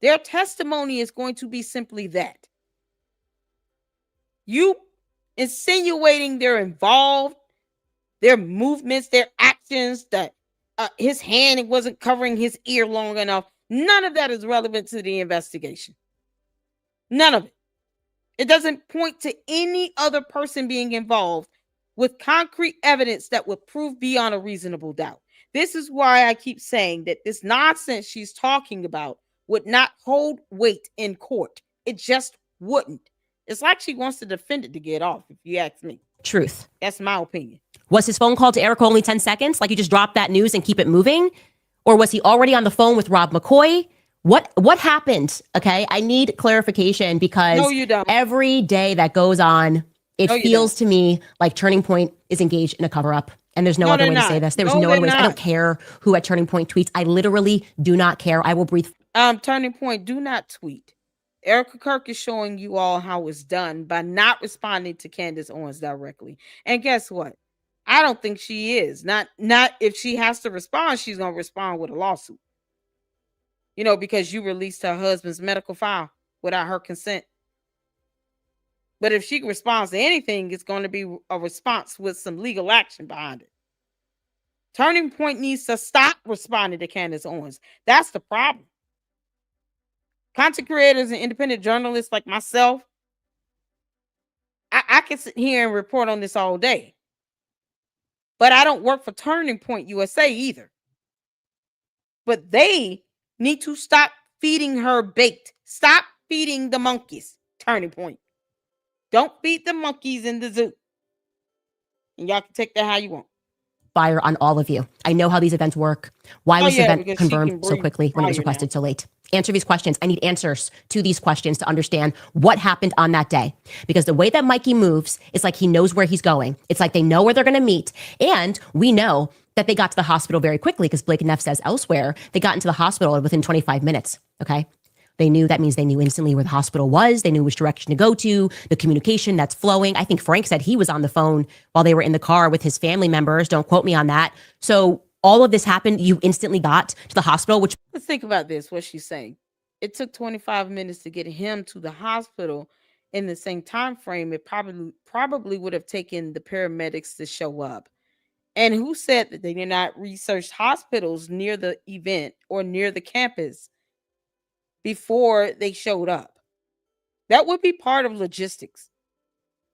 Their testimony is going to be simply that. You insinuating they're involved, their movements, their actions, that his hand wasn't covering his ear long enough. None of that is relevant to the investigation. None of it. It doesn't point to any other person being involved with concrete evidence that would prove beyond a reasonable doubt. This is why I keep saying that this nonsense she's talking about would not hold weight in court. It just wouldn't. It's like she wants the defendant to get off, if you ask me. Truth. That's my opinion. Was his phone call to Erika only 10 seconds? Like you just drop that news and keep it moving? Or was he already on the phone with Rob McCoy? What happened? Okay, I need clarification, because no, you don't. Every day that goes on, it feels to me like Turning Point is engaged in a cover-up. And there's no other way to say this. There's no other way. I don't care who at Turning Point tweets. I literally do not care. I will breathe. Turning Point, do not tweet. Erika Kirk is showing you all how it's done by not responding to Candace Owens directly. And guess what? I don't think she is. Not if she has to respond, she's going to respond with a lawsuit. You know, because you released her husband's medical file without her consent. But if she responds to anything, it's going to be a response with some legal action behind it. Turning Point needs to stop responding to Candace Owens. That's the problem. Content creators and independent journalists like myself, I can sit here and report on this all day. But I don't work for Turning Point USA either. But they need to stop feeding her bait. Stop feeding the monkeys, Turning Point. Don't feed the monkeys in the zoo. And y'all can take that how you want. Fire on all of you. I know how these events work. Why was the event confirmed so quickly when it was requested so late? Answer these questions. I need answers to these questions to understand what happened on that day. Because the way that Mikey moves, it's like he knows where he's going. It's like they know where they're going to meet. And we know that they got to the hospital very quickly, because Blake Neff says elsewhere, they got into the hospital within 25 minutes. Okay. They knew, that means they knew instantly where the hospital was. They knew which direction to go to, the communication that's flowing. I think Frank said he was on the phone while they were in the car with his family members. Don't quote me on that. So all of this happened. You instantly got to the hospital, which... Let's think about this, what she's saying. It took 25 minutes to get him to the hospital. In the same time frame, it probably would have taken the paramedics to show up. And who said that they did not research hospitals near the event or near the campus before they showed up? That would be part of logistics.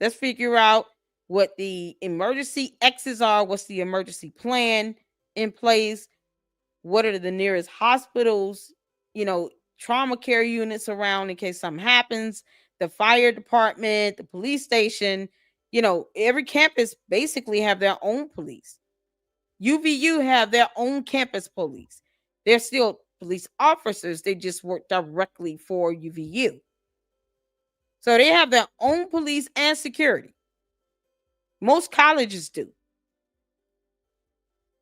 Let's figure out what the emergency X's are. What's the emergency plan in place? What are the nearest hospitals, trauma care units around in case something happens? The fire department, the police station, every campus basically have their own police. UVU have their own campus police. They're still police officers. They just work directly for UVU. So they have their own police and security. Most colleges do.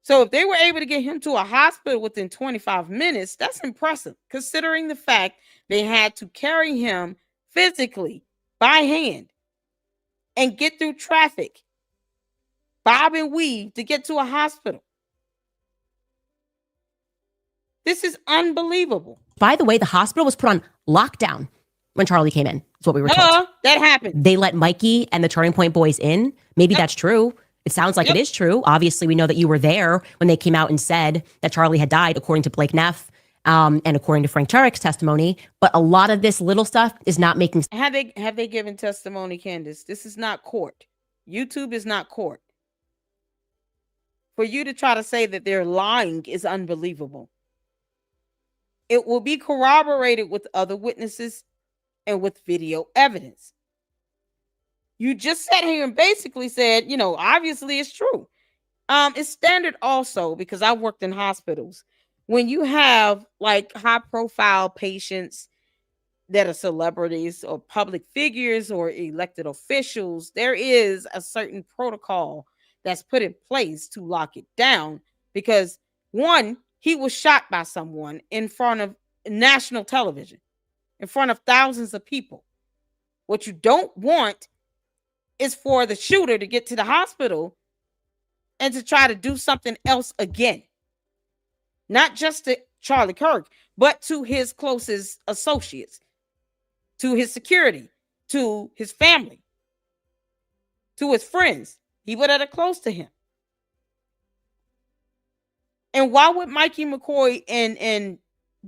So if they were able to get him to a hospital within 25 minutes, that's impressive, considering the fact they had to carry him physically by hand and get through traffic, bob and weave to get to a hospital. This is unbelievable. By the way, the hospital was put on lockdown when Charlie came in. That's what we were told. That happened. They let Mikey and the Turning Point boys in. Maybe that's true. It sounds like it is true. Obviously, we know that you were there when they came out and said that Charlie had died, according to Blake Neff and according to Frank Turek's testimony. But a lot of this little stuff is not making sense. Have they given testimony, Candace? This is not court. YouTube is not court. For you to try to say that they're lying is unbelievable. It will be corroborated with other witnesses and with video evidence. You just sat here and basically said, obviously it's true. It's standard also because I worked in hospitals. When you have like high profile patients that are celebrities or public figures or elected officials, there is a certain protocol that's put in place to lock it down because one, he was shot by someone in front of national television, in front of thousands of people. What you don't want is for the shooter to get to the hospital and to try to do something else again. Not just to Charlie Kirk, but to his closest associates, to his security, to his family, to his friends, people that are close to him. And why would Mikey McCoy and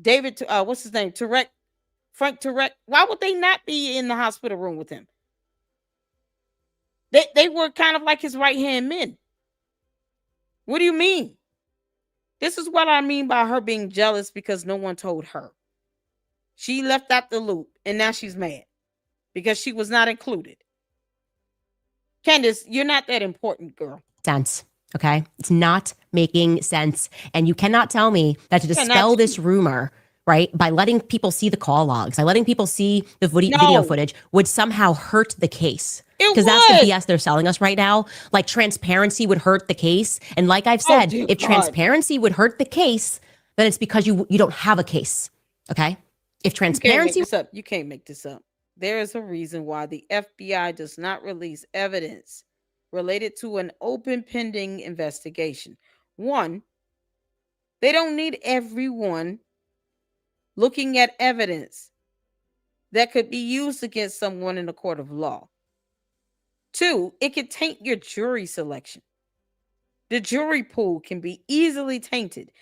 David, what's his name, Frank Turek, why would they not be in the hospital room with him? They were kind of like his right-hand men. What do you mean? This is what I mean by her being jealous because no one told her. She left out the loop, and now she's mad because she was not included. Candace, you're not that important, girl. Sense. Okay? It's not making sense. And you cannot tell me that to dispel this rumor, right, by letting people see the call logs, by letting people see the video footage would somehow hurt the case. Because that's the BS they're selling us right now. Like transparency would hurt the case. And like I've said, if transparency would hurt the case, then it's because you don't have a case. Okay? If transparency... You can't make this up. There is a reason why the FBI does not release evidence related to an open pending investigation. One, they don't need everyone looking at evidence that could be used against someone in a court of law. Two, it could taint your jury selection. The jury pool can be easily tainted.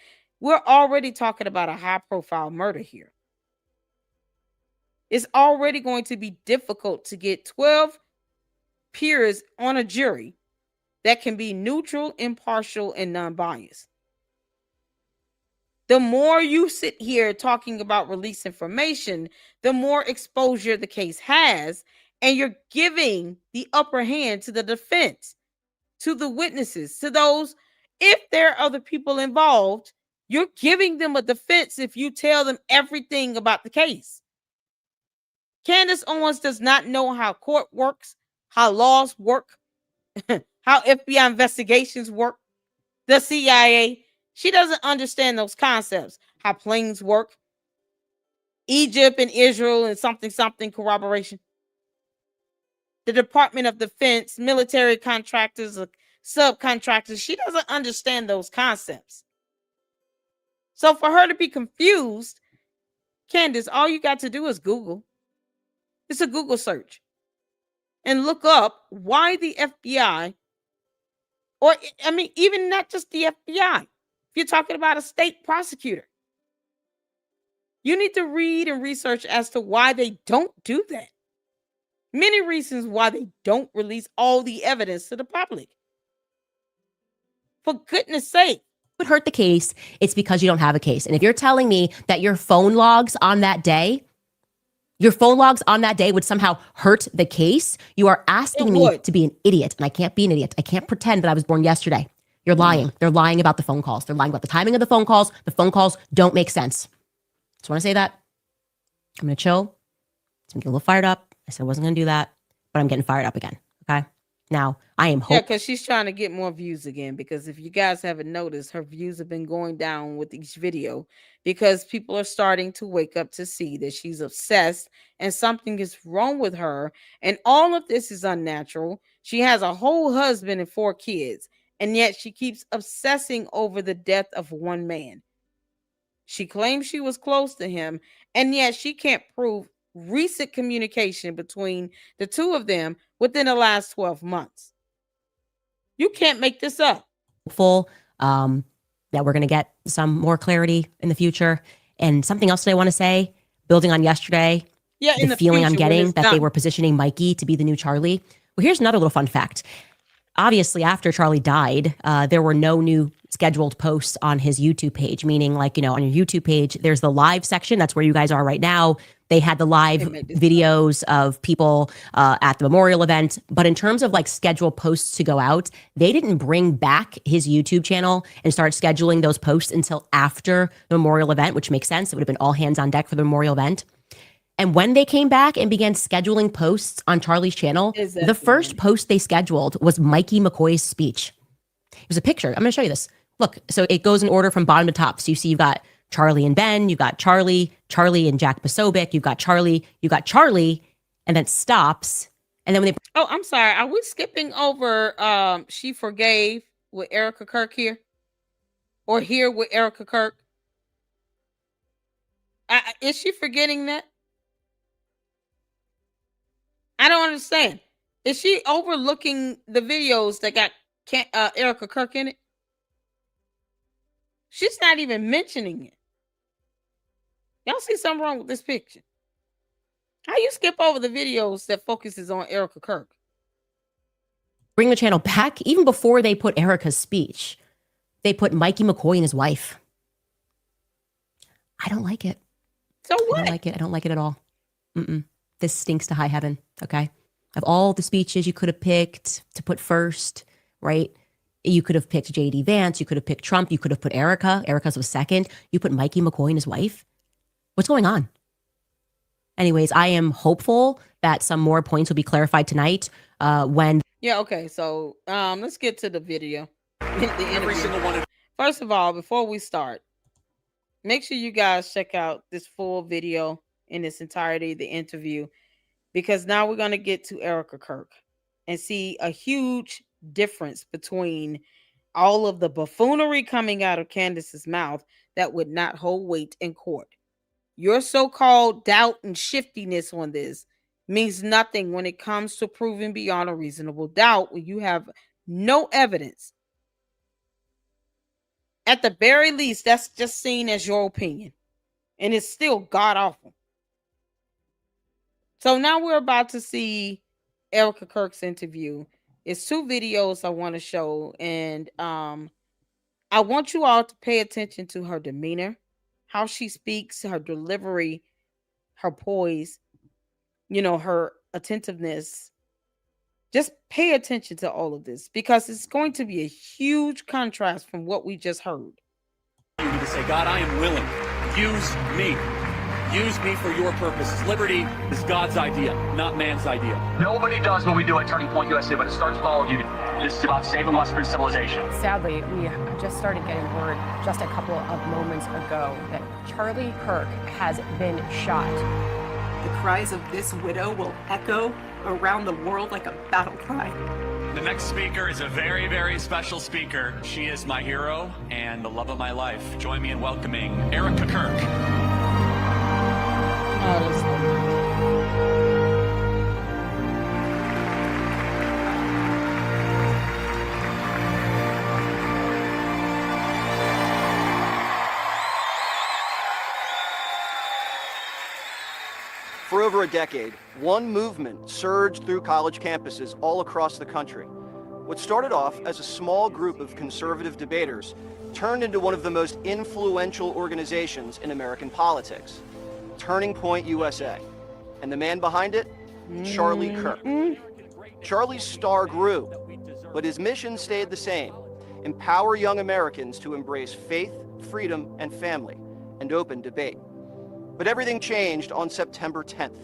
We're already talking about a high-profile murder here. It's already going to be difficult to get 12 peers on a jury that can be neutral, impartial, and non-biased. The more you sit here talking about release information, the more exposure the case has, and you're giving the upper hand to the defense, to the witnesses, to those, if there are other people involved, you're giving them a defense if you tell them everything about the case. Candace Owens does not know how court works, how laws work, how FBI investigations work, the CIA. She doesn't understand those concepts, how planes work, Egypt and Israel and something corroboration. The Department of Defense, military contractors, subcontractors. She doesn't understand those concepts. So for her to be confused, Candace, all you got to do is Google. It's a Google search. And look up why the FBI, or I mean, even not just the FBI. If you're talking about a state prosecutor, you need to read and research as to why they don't do that. Many reasons why they don't release all the evidence to the public. For goodness sake. Would hurt the case, it's because you don't have a case. And if you're telling me that your phone logs on that day would somehow hurt the case, you are asking me to be an idiot. And I can't be an idiot. I can't pretend that I was born yesterday. You're lying. They're lying about the phone calls. They're lying about the timing of the phone calls. The phone calls don't make sense. Just want to say that. I'm going to chill. I'm going to get a little fired up. I said I wasn't going to do that, but I'm getting fired up again. Okay. Now I am hoping. Yeah, because she's trying to get more views again. Because if you guys haven't noticed, her views have been going down with each video because people are starting to wake up to see that she's obsessed and something is wrong with her. And all of this is unnatural. She has a whole husband and 4 kids, and yet she keeps obsessing over the death of one man. She claims she was close to him, and yet she can't prove recent communication between the two of them within the last 12 months. You can't make this up. Hopeful that we're going to get some more clarity in the future. And something else that I want to say, building on yesterday, the feeling I'm getting that they were positioning Mikey to be the new Charlie. Well, here's another little fun fact. Obviously, after Charlie died, there were no new scheduled posts on his YouTube page, meaning like, on your YouTube page, there's the live section. That's where you guys are right now. They had the live videos of people at the memorial event. But in terms of like scheduled posts to go out, they didn't bring back his YouTube channel and start scheduling those posts until after the memorial event, which makes sense. It would have been all hands on deck for the memorial event. And when they came back and began scheduling posts on Charlie's channel, the first post they scheduled was Mikey McCoy's speech. It was a picture. I'm going to show you this. Look, so it goes in order from bottom to top. So you see you've got Charlie and Ben, you've got Charlie and Jack Posobiec, you've got Charlie, and then it stops. And then when they... Oh, I'm sorry. Are we skipping over She Forgave with Erika Kirk here? Or here with Erika Kirk? Is she forgetting that? I don't understand. Is she overlooking the videos that got Erika Kirk in it? She's not even mentioning it. Y'all see something wrong with this picture? How you skip over the videos that focuses on Erika Kirk? Bring the channel back. Even before they put Erika's speech, they put Mikey McCoy and his wife. I don't like it. So what? I don't like it. I don't like it at all. This stinks to high heaven, okay? Of all the speeches you could have picked to put first, right? You could have picked J.D. Vance. You could have picked Trump. You could have put Erika. Erika's was second. You put Mikey McCoy and his wife. What's going on? Anyways, I am hopeful that some more points will be clarified tonight when... Yeah, okay. So let's get to the video. Every single one. First of all, before we start, make sure you guys check out this full video in its entirety, the interview, because now we're going to get to Erika Kirk and see a huge difference between all of the buffoonery coming out of Candace's mouth that would not hold weight in court. Your so-called doubt and shiftiness on this means nothing when it comes to proving beyond a reasonable doubt when you have no evidence. At the very least, that's just seen as your opinion, and it's still god-awful. So now we're about to see Erika Kirk's interview. It's two videos I want to show, and I want you all to pay attention to her demeanor, how she speaks, her delivery, her poise, her attentiveness. Just pay attention to all of this because it's going to be a huge contrast from what we just heard. You need to say, God, I am willing. Use me. Use me for your purposes. Liberty is God's idea, not man's idea. Nobody does what we do at Turning Point USA, but it starts with all of you. This is about saving Western civilization. Sadly, we just started getting word just a couple of moments ago that Charlie Kirk has been shot. The cries of this widow will echo around the world like a battle cry. The next speaker is a very, very special speaker. She is my hero and the love of my life. Join me in welcoming Erika Kirk. For over a decade, one movement surged through college campuses all across the country. What started off as a small group of conservative debaters turned into one of the most influential organizations in American politics, Turning Point USA. And the man behind it? Charlie Kirk. Charlie's star grew, but his mission stayed the same: empower young Americans to embrace faith, freedom, and family, and open debate. But everything changed on September 10th.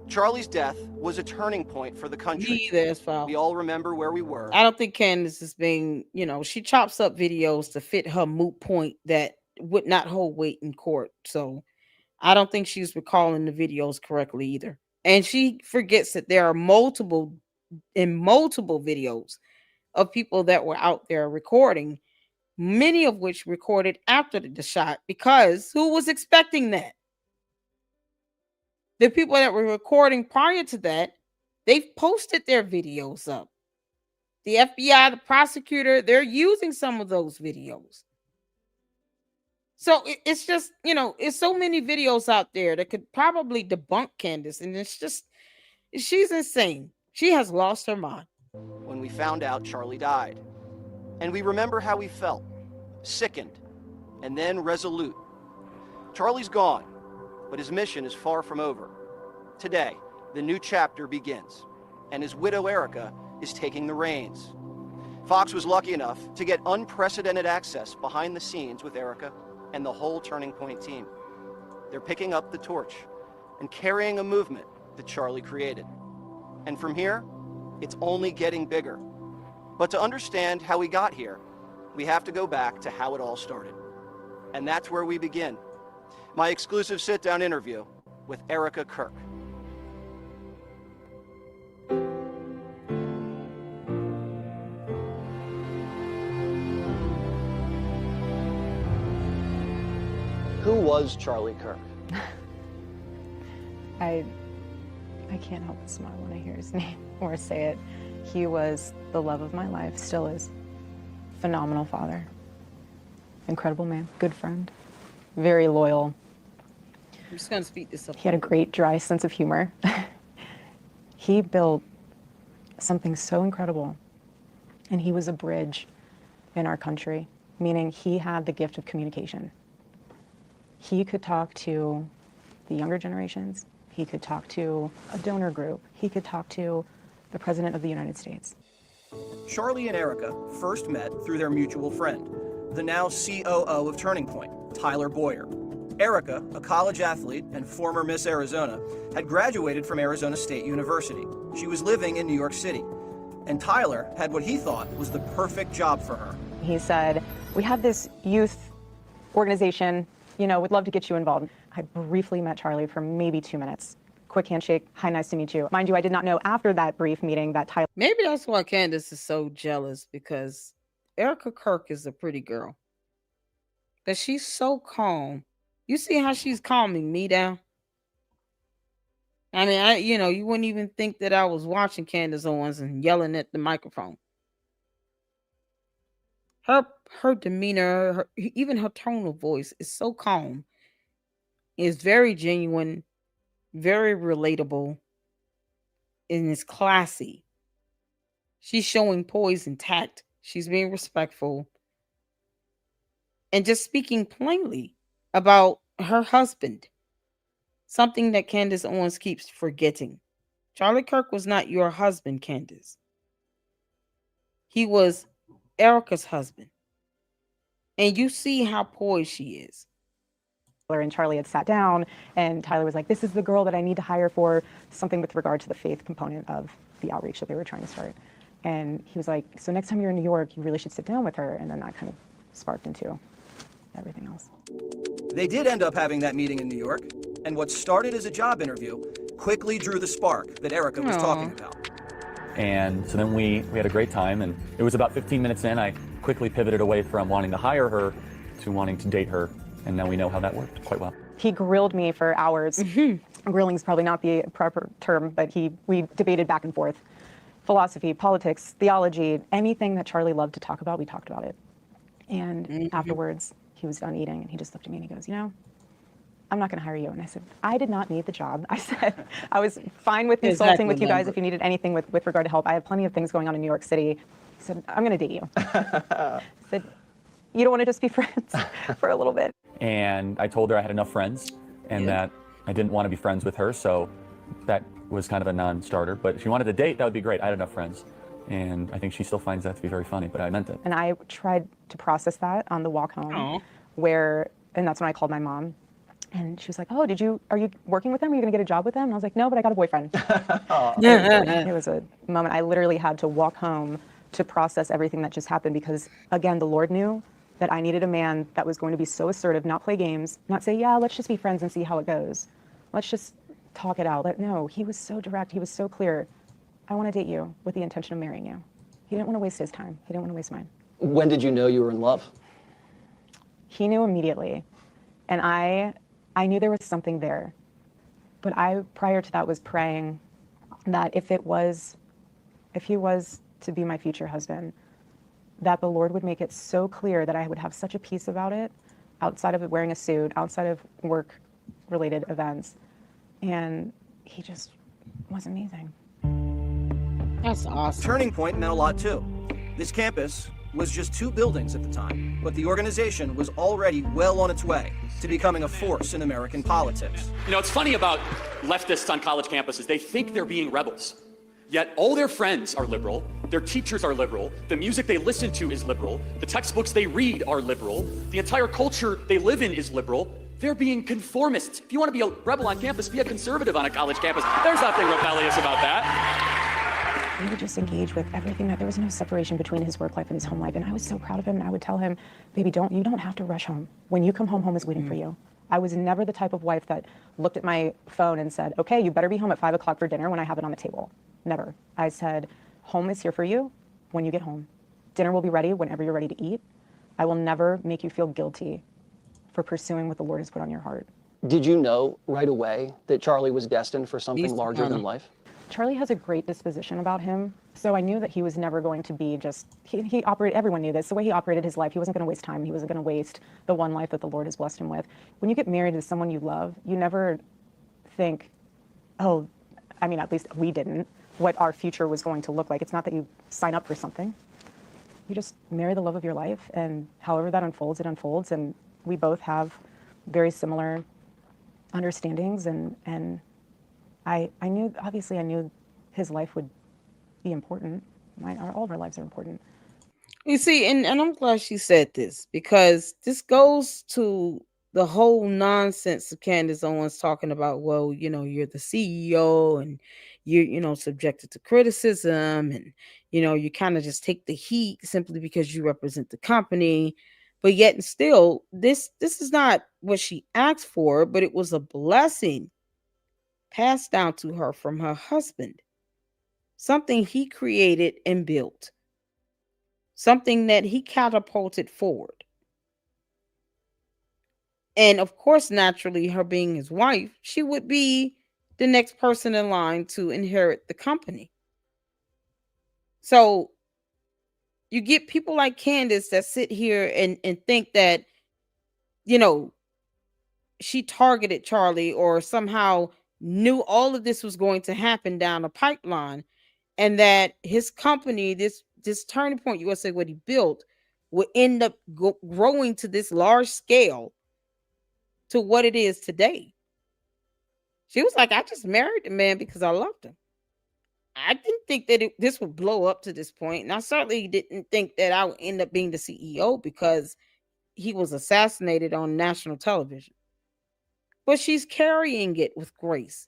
Charlie's death was a turning point for the country. We all remember where we were. I don't think Candace is being, she chops up videos to fit her moot point that would not hold weight in court. So I don't think she's recalling the videos correctly either. And she forgets that there are multiple videos of people that were out there recording, many of which recorded after the shot, because who was expecting that? The people that were recording prior to that, they've posted their videos up. The FBI, the prosecutor, they're using some of those videos. So it's just, it's so many videos out there that could probably debunk Candace. And it's just, she's insane. She has lost her mind. When we found out Charlie died. And we remember how we felt, sickened, and then resolute. Charlie's gone, but his mission is far from over. Today, the new chapter begins, and his widow Erika is taking the reins. Fox was lucky enough to get unprecedented access behind the scenes with Erika and the whole Turning Point team. They're picking up the torch and carrying a movement that Charlie created. And from here, it's only getting bigger. But to understand how we got here, we have to go back to how it all started. And that's where we begin. My exclusive sit-down interview with Erika Kirk. Who was Charlie Kirk? I can't help but smile when I hear his name or say it. He was the love of my life, still is. Phenomenal father. Incredible man, good friend, very loyal. I'm just going to speak this up. He had a great dry sense of humor. He built something so incredible, and he was a bridge in our country, meaning he had the gift of communication. He could talk to the younger generations. He could talk to a donor group. He could talk to the President of the United States. Charlie and Erika first met through their mutual friend, the now COO of Turning Point, Tyler Boyer. Erika, a college athlete and former Miss Arizona, had graduated from Arizona State University. She was living in New York City, and Tyler had what he thought was the perfect job for her. He said, we have this youth organization, you know, would love to get you involved. I briefly met Charlie for maybe 2 minutes. Quick handshake, hi, nice to meet you. Mind you, I did not know after that brief meeting that Tyler... Maybe that's why Candace is so jealous, because Erika Kirk is a pretty girl. But she's so calm. You see how she's calming me down? I mean, you wouldn't even think that I was watching Candace Owens and yelling at the microphone. Her demeanor, even her tone of voice is so calm. It's very genuine, very relatable, and it's classy. She's showing poise and tact. She's being respectful and just speaking plainly about her husband, something that Candace Owens keeps forgetting. Charlie Kirk was not your husband, Candace. He was Erika's husband. And you see how poised she is. And Charlie had sat down, and Tyler was like, this is the girl that I need to hire for something with regard to the faith component of the outreach that they were trying to start. And he was like, so next time you're in New York, you really should sit down with her. And then that kind of sparked into everything else. They did end up having that meeting in New York, and what started as a job interview quickly drew the spark that Erika was talking about. And so then we had a great time, and it was about 15 minutes in, I quickly pivoted away from wanting to hire her to wanting to date her. And now we know how that worked quite well. He grilled me for hours. Grilling is probably not the proper term, but we debated back and forth. Philosophy, politics, theology, anything that Charlie loved to talk about, we talked about it. And afterwards, he was done eating, and he just looked at me and he goes, you know, I'm not going to hire you. And I said, I did not need the job. I said, I was fine with consulting with you guys if you needed anything with regard to help. I have plenty of things going on in New York City. He said, I'm going to date you. I said, you don't want to just be friends for a little bit? And I told her I had enough friends and that I didn't want to be friends with her. So that was kind of a non-starter. But if she wanted to date, that would be great. I had enough friends. And I think she still finds that to be very funny, but I meant it. And I tried to process that on the walk home, and that's when I called my mom. And she was like, oh, are you working with them? Are you going to get a job with them? And I was like, no, but I got a boyfriend. It was a moment I literally had to walk home to process everything that just happened, because again, the Lord knew that I needed a man that was going to be so assertive, not play games, not say, yeah, let's just be friends and see how it goes. Let's just talk it out. No, he was so direct. He was so clear. I want to date you with the intention of marrying you. He didn't want to waste his time. He didn't want to waste mine. When did you know you were in love? He knew immediately. And I knew there was something there. But I, prior to that, was praying that if he was to be my future husband, that the Lord would make it so clear that I would have such a peace about it, outside of it wearing a suit, outside of work-related events. And he just was amazing. That's awesome. Turning Point meant a lot too. This campus was just 2 buildings at the time, but the organization was already well on its way to becoming a force in American politics. You know, it's funny about leftists on college campuses. They think they're being rebels. Yet all their friends are liberal, their teachers are liberal, the music they listen to is liberal, the textbooks they read are liberal, the entire culture they live in is liberal. They're being conformists. If you want to be a rebel on campus, be a conservative on a college campus. There's nothing rebellious about that. We would just engage with everything. That there was no separation between his work life and his home life. And I was so proud of him. And I would tell him, baby, you don't have to rush home. When you come home, home is waiting for you. I was never the type of wife that looked at my phone and said, okay, you better be home at 5 o'clock for dinner when I have it on the table. Never. I said, home is here for you when you get home. Dinner will be ready whenever you're ready to eat. I will never make you feel guilty for pursuing what the Lord has put on your heart. Did you know right away that Charlie was destined for something larger than life? Charlie has a great disposition about him, so I knew that he was never going to be just, he operated, everyone knew this, the way he operated his life, he wasn't going to waste time, he wasn't going to waste the one life that the Lord has blessed him with. When you get married to someone you love, you never think, oh, I mean, at least we didn't, what our future was going to look like. It's not that you sign up for something. You just marry the love of your life, and however that unfolds, it unfolds, and we both have very similar understandings, and I knew, obviously I knew his life would be important. All of our lives are important. You see, and I'm glad she said this, because this goes to the whole nonsense of Candace Owens talking about, well, you know, you're the CEO and you're subjected to criticism, and, you kind of just take the heat simply because you represent the company. But yet and still, this is not what she asked for, but it was a blessing passed down to her from her husband. Something he created and built. Something that he catapulted forward. And of course, naturally, her being his wife, she would be the next person in line to inherit the company. So you get people like Candace that sit here and think that, she targeted Charlie or somehow knew all of this was going to happen down the pipeline, and that his company, this Turning Point USA, what he built, would end up growing to this large scale to what it is today. She was like, I just married the man because I loved him. I didn't think that this would blow up to this point, and I certainly didn't think that I would end up being the CEO because he was assassinated on national television. But she's carrying it with grace.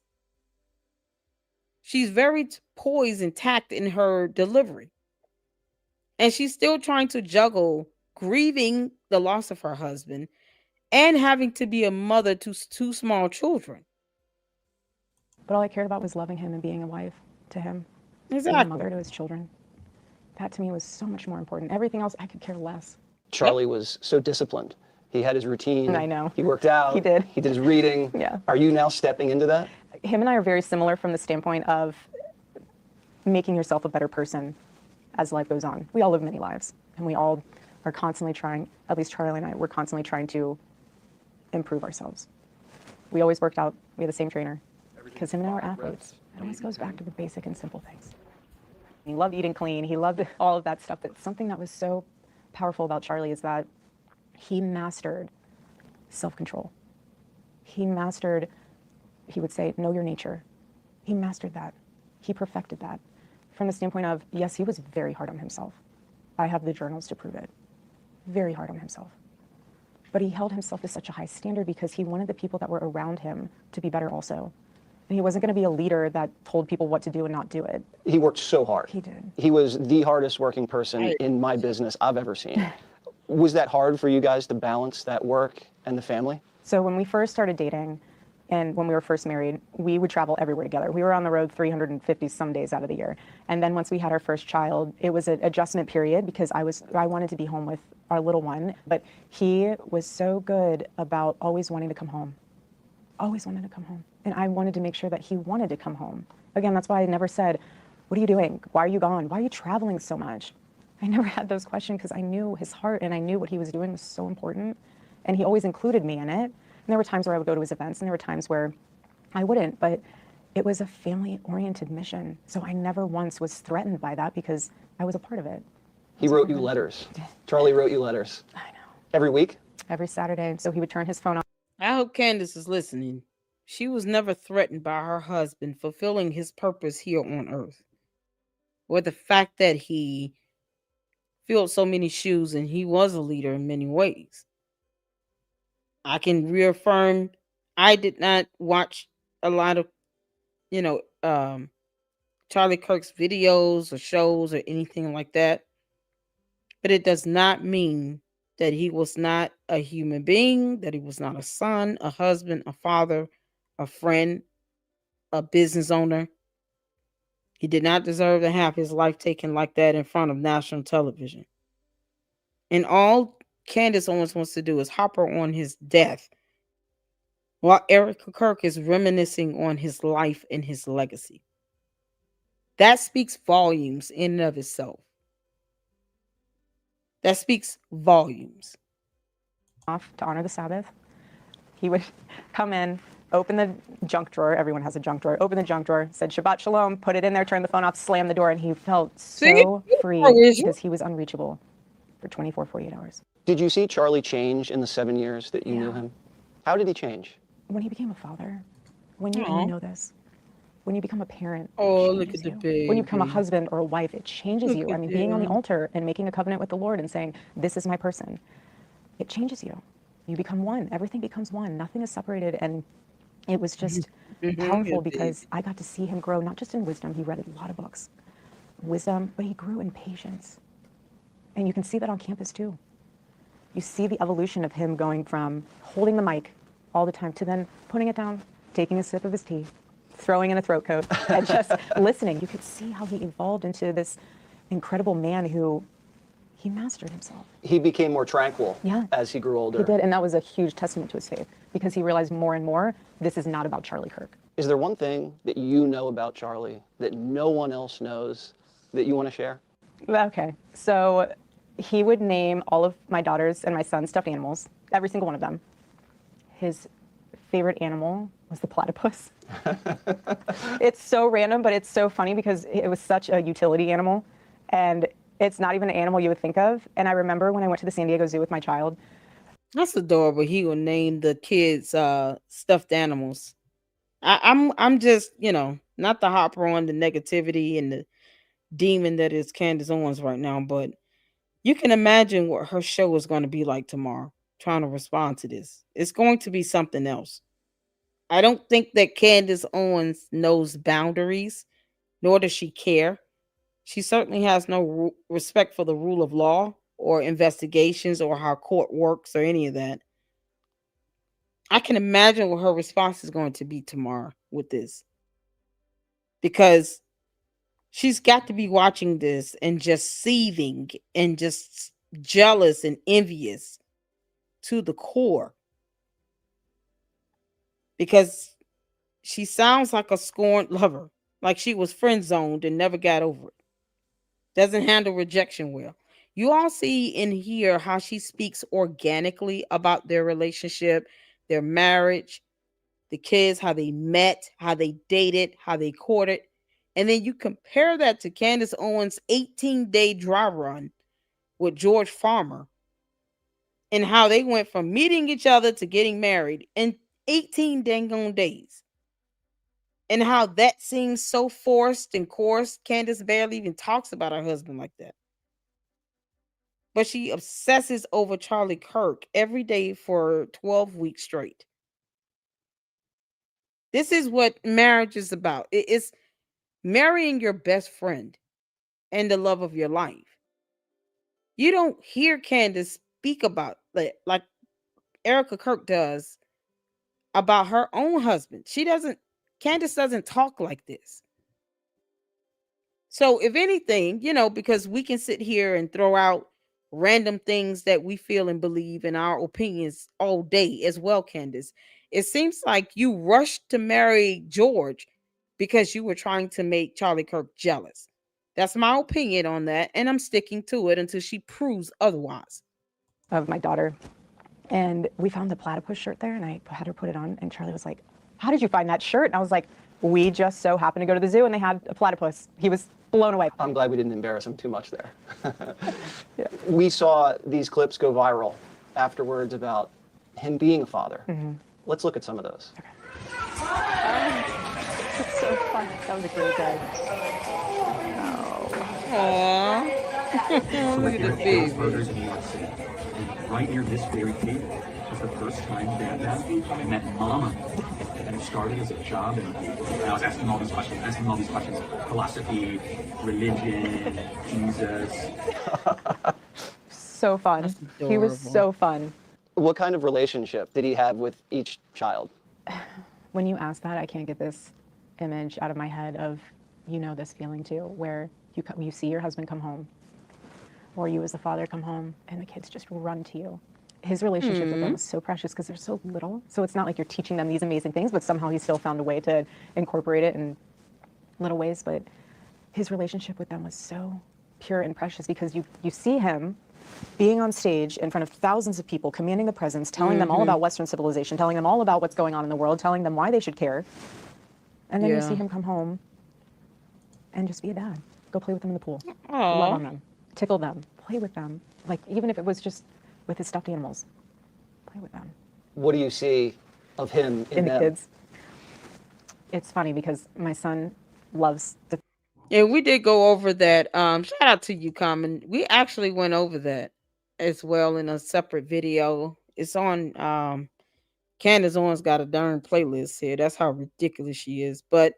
She's very poised and tact in her delivery. And she's still trying to juggle grieving the loss of her husband and having to be a mother to 2 small children. But all I cared about was loving him and being a wife to him. Exactly. Being a mother to his children. That to me was so much more important. Everything else, I could care less. Charlie was so disciplined. He had his routine. I know. He worked out. He did. He did his reading. Yeah. Are you now stepping into that? Him and I are very similar from the standpoint of making yourself a better person as life goes on. We all live many lives, and we all are constantly trying, at least Charlie and I, we're constantly trying to improve ourselves. We always worked out. We had the same trainer because him and I are athletes. It always goes back to the basic and simple things. He loved eating clean. He loved all of that stuff. But something that was so powerful about Charlie is that he mastered self-control. He mastered, he would say, know your nature. He mastered that. He perfected that. From the standpoint of, yes, he was very hard on himself. I have the journals to prove it. Very hard on himself. But he held himself to such a high standard because he wanted the people that were around him to be better also. And he wasn't going to be a leader that told people what to do and not do it. He worked so hard. He did. He was the hardest working person in my business I've ever seen. Was that hard for you guys to balance that work and the family? So when we first started dating and when we were first married, we would travel everywhere together. We were on the road 350 some days out of the year. And then once we had our first child, it was an adjustment period because I wanted to be home with our little one. But he was so good about always wanting to come home. Always wanted to come home. And I wanted to make sure that he wanted to come home. Again, that's why I never said, what are you doing? Why are you gone? Why are you traveling so much? I never had those questions because I knew his heart and I knew what he was doing was so important. And he always included me in it. And there were times where I would go to his events and there were times where I wouldn't, but it was a family-oriented mission. So I never once was threatened by that because I was a part of it. He wrote you letters. Charlie wrote you letters. I know. Every week? Every Saturday. So he would turn his phone on. I hope Candace is listening. She was never threatened by her husband fulfilling his purpose here on earth, or the fact that he filled so many shoes and he was a leader in many ways. I can reaffirm I did not watch a lot of, Charlie Kirk's videos or shows or anything like that. But it does not mean that he was not a human being, that he was not a son, a husband, a father, a friend, a business owner. He did not deserve to have his life taken like that in front of national television. And all Candace Owens wants to do is hopper on his death while Erika Kirk is reminiscing on his life and his legacy. That speaks volumes in and of itself. That speaks volumes. Off to honor the Sabbath. He would come in, open the junk drawer. Everyone has a junk drawer. Open the junk drawer, said Shabbat Shalom, put it in there, turn the phone off, slam the door, and he felt so free because he was unreachable for 24, 48 hours. Did you see Charlie change in the 7 years that you knew him? How did he change? When he became a father, when you know this, when you become a parent, look at the baby. When you become a husband or a wife, it changes you. I mean, being on the altar and making a covenant with the Lord and saying, this is my person, it changes you. You become one. Everything becomes one. Nothing is separated. And it was just powerful because I got to see him grow, not just in wisdom. He read a lot of books, wisdom, but he grew in patience. And you can see that on campus too. You see the evolution of him going from holding the mic all the time to then putting it down, taking a sip of his tea, throwing in a throat coat, and just listening. You could see how he evolved into this incredible man who he mastered himself. He became more tranquil as he grew older. He did, and that was a huge testament to his faith because he realized more and more, this is not about Charlie Kirk. Is there one thing that you know about Charlie that no one else knows that you want to share? Okay, so he would name all of my daughters and my son's stuffed animals, every single one of them. His favorite animal was the platypus. It's so random, but it's so funny because it was such a utility animal, and it's not even an animal you would think of. And I remember when I went to the San Diego Zoo with my child. That's adorable. He will name the kids stuffed animals. I'm just, not the hopper on the negativity and the demon that is Candace Owens right now, but you can imagine what her show is going to be like tomorrow, trying to respond to this. It's going to be something else. I don't think that Candace Owens knows boundaries, nor does she care. She certainly has no respect for the rule of law or investigations or how court works or any of that. I can imagine what her response is going to be tomorrow with this, because she's got to be watching this and just seething and just jealous and envious to the core, because she sounds like a scorned lover, like she was friend zoned and never got over it. Doesn't handle rejection well. You all see and hear how she speaks organically about their relationship, their marriage, the kids, how they met, how they dated, how they courted. And then you compare that to Candace Owens' 18-day dry run with George Farmer and how they went from meeting each other to getting married in 18 dang on days. And how that seems so forced and coarse. Candace barely even talks about her husband like that. But she obsesses over Charlie Kirk every day for 12 weeks straight. This is what marriage is about. It's marrying your best friend and the love of your life. You don't hear Candace speak about like Erika Kirk does about her own husband. Candace doesn't talk like this. So if anything, because we can sit here and throw out random things that we feel and believe in our opinions all day as well, Candace. It seems like you rushed to marry George because you were trying to make Charlie Kirk jealous. That's my opinion on that, and I'm sticking to it until she proves otherwise. Of my daughter. And we found the platypus shirt there, and I had her put it on, and Charlie was like, how did you find that shirt? And I was like, we just so happened to go to the zoo, and they had a platypus. He was blown away. I'm glad we didn't embarrass him too much there. Yeah. We saw these clips go viral afterwards about him being a father. Let's look at some of those. Okay. It's so fun. That was a great day. Aww. Look at the baby. Burgers in New York City. And right near this very table was the first time Dad met Mama. And it started as a job interview. And I was asking all these questions. Philosophy, religion, Jesus. So fun. He was so fun. What kind of relationship did he have with each child? When you ask that, I can't get this image out of my head of, you know, this feeling too, where you see your husband come home, or you as the father come home, and the kids just run to you. His relationship with them is so precious because they're so little. So it's not like you're teaching them these amazing things, but somehow he still found a way to incorporate it in little ways. But his relationship with them was so pure and precious because you see him being on stage in front of thousands of people, commanding the presence, telling them all about Western civilization, telling them all about what's going on in the world, telling them why they should care. And then you see him come home and just be a dad. Go play with them in the pool. Love on them. Tickle them. Play with them. Like, even if it was just with his stuffed animals. Play with them. What do you see of him in the kids? It's funny because my son loves the... Yeah, we did go over that. Shout out to you, Common. We actually went over that as well in a separate video. It's on Candace Owens got a darn playlist here. That's how ridiculous she is. But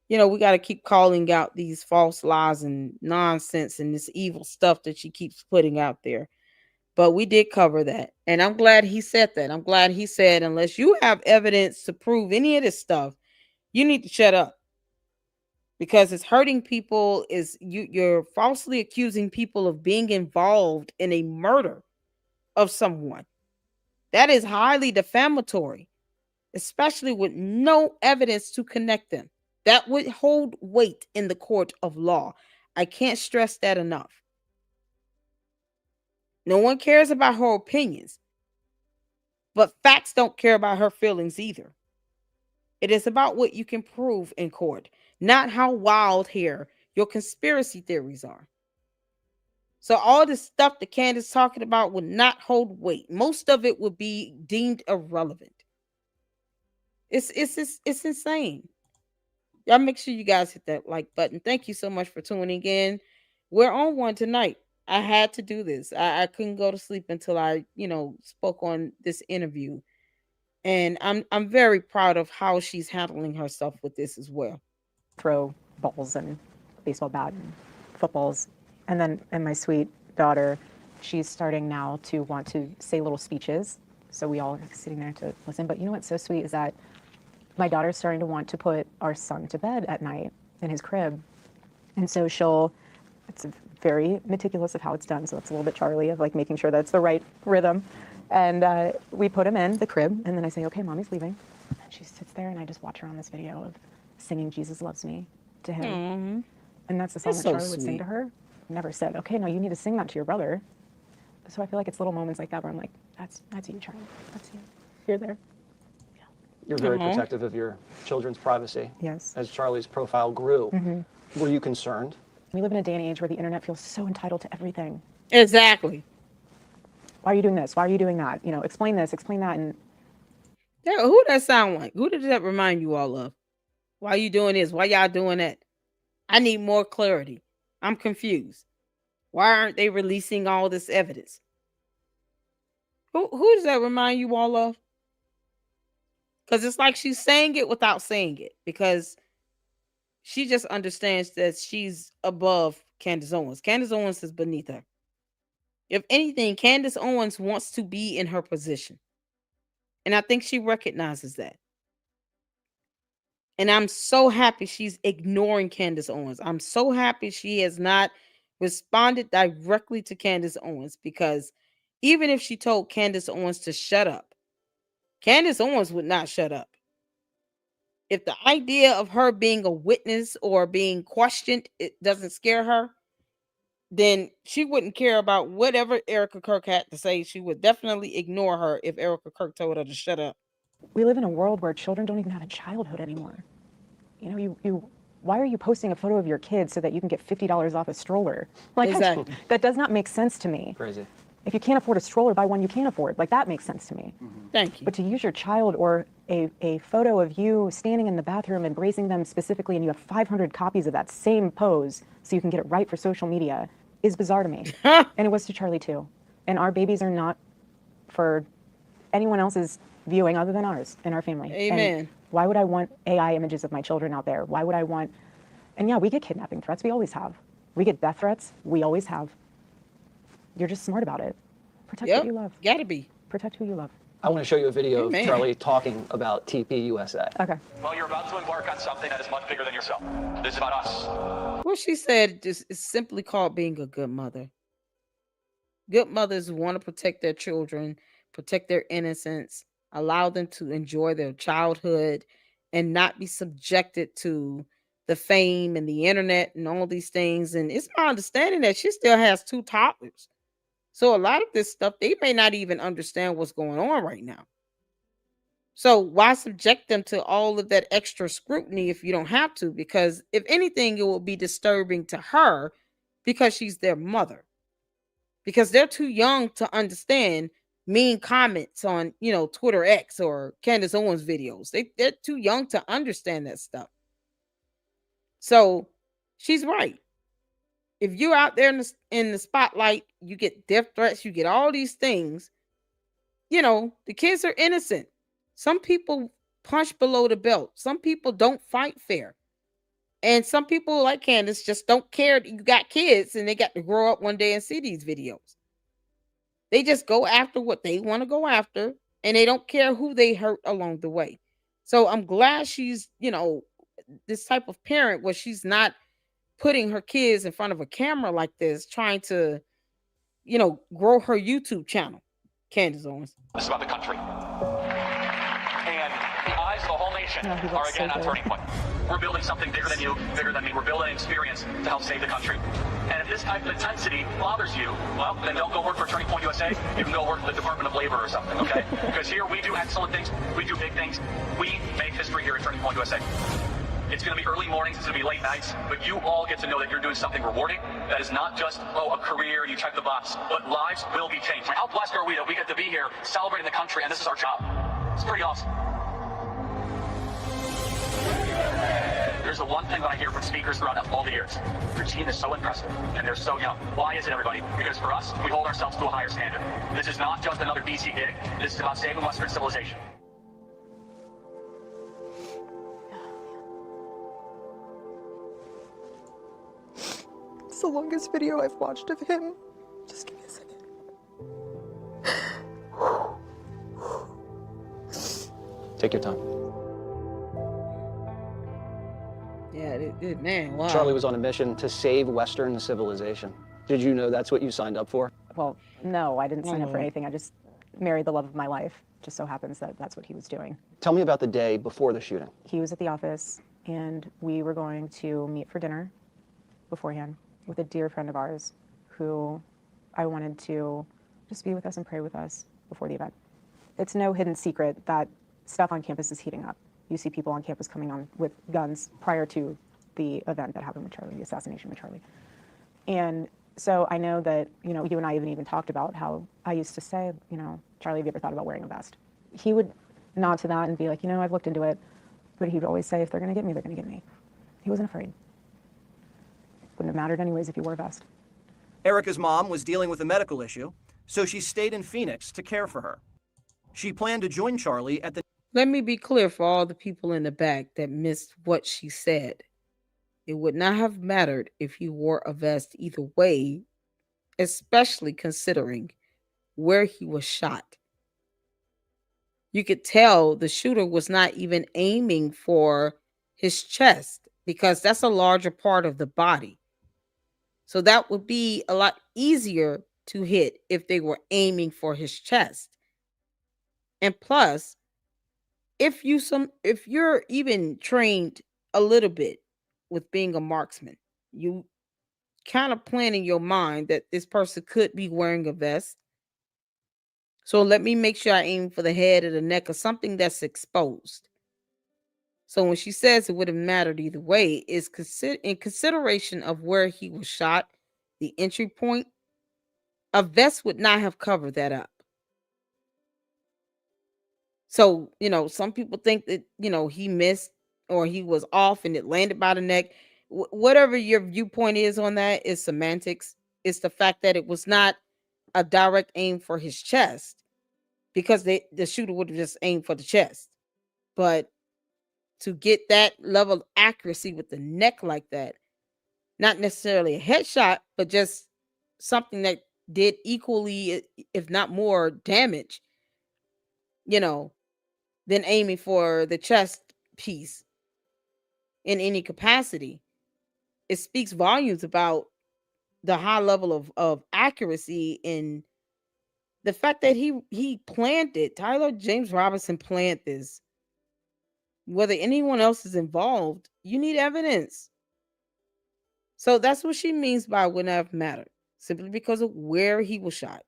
you know, we got to keep calling out these false lies and nonsense and this evil stuff that she keeps putting out there. But we did cover that. And I'm glad he said that. I'm glad he said, unless you have evidence to prove any of this stuff, you need to shut up. Because it's hurting people. You're falsely accusing people of being involved in a murder of someone. That is highly defamatory, especially with no evidence to connect them. That would hold weight in the court of law. I can't stress that enough. No one cares about her opinions, but facts don't care about her feelings either. It is about what you can prove in court, not how wild here your conspiracy theories are. So all this stuff that Candace is talking about would not hold weight. Most of it would be deemed irrelevant. It's insane. Y'all make sure you guys hit that like button. Thank you so much for tuning in. We're on one tonight. I had to do this. I couldn't go to sleep until I, spoke on this interview. And I'm very proud of how she's handling herself with this as well. Throw balls and baseball bat and footballs. And my sweet daughter, she's starting now to want to say little speeches. So we all are sitting there to listen. But you know what's so sweet is that my daughter's starting to want to put our son to bed at night in his crib. And so it's very meticulous of how it's done. So it's a little bit Charlie of like making sure that's the right rhythm. And we put him in the crib and then I say, okay, mommy's leaving. And she sits there and I just watch her on this video of singing Jesus Loves Me to him. Mm-hmm. And that's the song that Charlie would sing to her. Never said, okay, no, you need to sing that to your brother. So I feel like it's little moments like that where I'm like, that's you, Charlie. That's you. You're there. You're very protective of your children's privacy. Yes. As Charlie's profile grew, were you concerned? We live in a day and age where the internet feels so entitled to everything. Exactly. Why are you doing this? Why are you doing that? Explain this, explain that. And yeah, who that sound like? Who did that remind you all of? Why are you doing this? Why y'all doing that? I need more clarity. I'm confused. Why aren't they releasing all this evidence? Who does that remind you all of? Because it's like she's saying it without saying it. Because she just understands that she's above Candace Owens. Candace Owens is beneath her. If anything, Candace Owens wants to be in her position. And I think she recognizes that. And I'm so happy she's ignoring Candace Owens. I'm so happy she has not responded directly to Candace Owens, because even if she told Candace Owens to shut up, Candace Owens would not shut up. If the idea of her being a witness or being questioned, it doesn't scare her, then she wouldn't care about whatever Erika Kirk had to say. She would definitely ignore her if Erika Kirk told her to shut up. We live in a world where children don't even have a childhood anymore. You why are you posting a photo of your kid so that you can get $50 off a stroller? Like, Exactly. that does not make sense to me. Crazy. If you can't afford a stroller, buy one you can afford. Like, that makes sense to me. Thank you. But to use your child or a photo of you standing in the bathroom embracing them specifically, and you have 500 copies of that same pose so you can get it right for social media, is bizarre to me. And it was to Charlie too. And our babies are not for anyone else's viewing other than ours in our family. Amen. And why would I want AI images of my children out there? Why would I want, and yeah, we get kidnapping threats, we always have. We get death threats, we always have. You're just smart about it. Protect what you love. Gotta be. Protect who you love. I want to show you a video Amen. of Charlie talking about TP USA. Okay. Well, you're about to embark on something that is much bigger than yourself. This is about us. What she said just is simply called being a good mother. Good mothers want to protect their children, protect their innocence, allow them to enjoy their childhood and not be subjected to the fame and the internet and all these things. And it's my understanding that she still has 2 toddlers. So a lot of this stuff, they may not even understand what's going on right now. So why subject them to all of that extra scrutiny if you don't have to? Because if anything, it will be disturbing to her because she's their mother. Because they're too young to understand mean comments on, Twitter X or Candace Owens videos. They're too young to understand that stuff. So she's right. If you're out there in the spotlight, you get death threats, you get all these things. The kids are innocent. Some people punch below the belt. Some people don't fight fair. And some people, like Candace, just don't care that you got kids and they got to grow up one day and see these videos. They just go after what they want to go after, and they don't care who they hurt along the way. So I'm glad she's, this type of parent where she's not putting her kids in front of a camera like this, trying to, grow her YouTube channel. Candace Owens. This is about the country. And the eyes of the whole nation are again on turning point. We're building something bigger than you, bigger than me. We're building an experience to help save the country. And if this type of intensity bothers you, well, then don't go work for Turning Point USA. You can go work for the Department of Labor or something, okay? Because here we do excellent things. We do big things. We make history here at Turning Point USA. It's going to be early mornings, it's going to be late nights, but you all get to know that you're doing something rewarding. That is not just, a career, you check the box, but lives will be changed. How blessed are we that we get to be here celebrating the country, and this is our job. It's pretty awesome. There's the one thing that I hear from speakers throughout all the years. Your team is so impressive, and they're so young. Why is it, everybody? Because for us, we hold ourselves to a higher standard. This is not just another DC gig. This is about saving Western civilization. It's the longest video I've watched of him. Just give me a second. Take your time. Yeah, man, wow. Charlie was on a mission to save Western civilization. Did you know that's what you signed up for? Well, no, I didn't sign up for anything. I just married the love of my life. Just so happens that that's what he was doing. Tell me about the day before the shooting. He was at the office, and we were going to meet for dinner beforehand with a dear friend of ours who I wanted to just be with us and pray with us before the event. It's no hidden secret that stuff on campus is heating up. You see people on campus coming on with guns prior to the event that happened with Charlie, the assassination with Charlie. And so I know that, you and I even talked about how I used to say, Charlie, have you ever thought about wearing a vest? He would nod to that and be like, I've looked into it. But he would always say, if they're going to get me, they're going to get me. He wasn't afraid. Wouldn't have mattered anyways if he wore a vest. Erika's mom was dealing with a medical issue, so she stayed in Phoenix to care for her. She planned to join Charlie at the... Let me be clear for all the people in the back that missed what she said. It would not have mattered if he wore a vest either way, especially considering where he was shot. You could tell the shooter was not even aiming for his chest because that's a larger part of the body. So that would be a lot easier to hit if they were aiming for his chest. And plus, if you're even trained a little bit with being a marksman, you kind of plan in your mind that this person could be wearing a vest. So let me make sure I aim for the head or the neck or something that's exposed. So when she says it would have mattered either way, is in consideration of where he was shot, the entry point, a vest would not have covered that up. So, some people think that, he missed or he was off and it landed by the neck. Whatever your viewpoint is on that is semantics. It's the fact that it was not a direct aim for his chest, because the shooter would have just aimed for the chest. But to get that level of accuracy with the neck like that, not necessarily a headshot, but just something that did equally, if not more damage, than aiming for the chest piece in any capacity. It speaks volumes about the high level of accuracy in the fact that he planned it. Tyler James Robinson planned this. Whether anyone else is involved, you need evidence. So that's what she means by would not have mattered, simply because of where he was shot.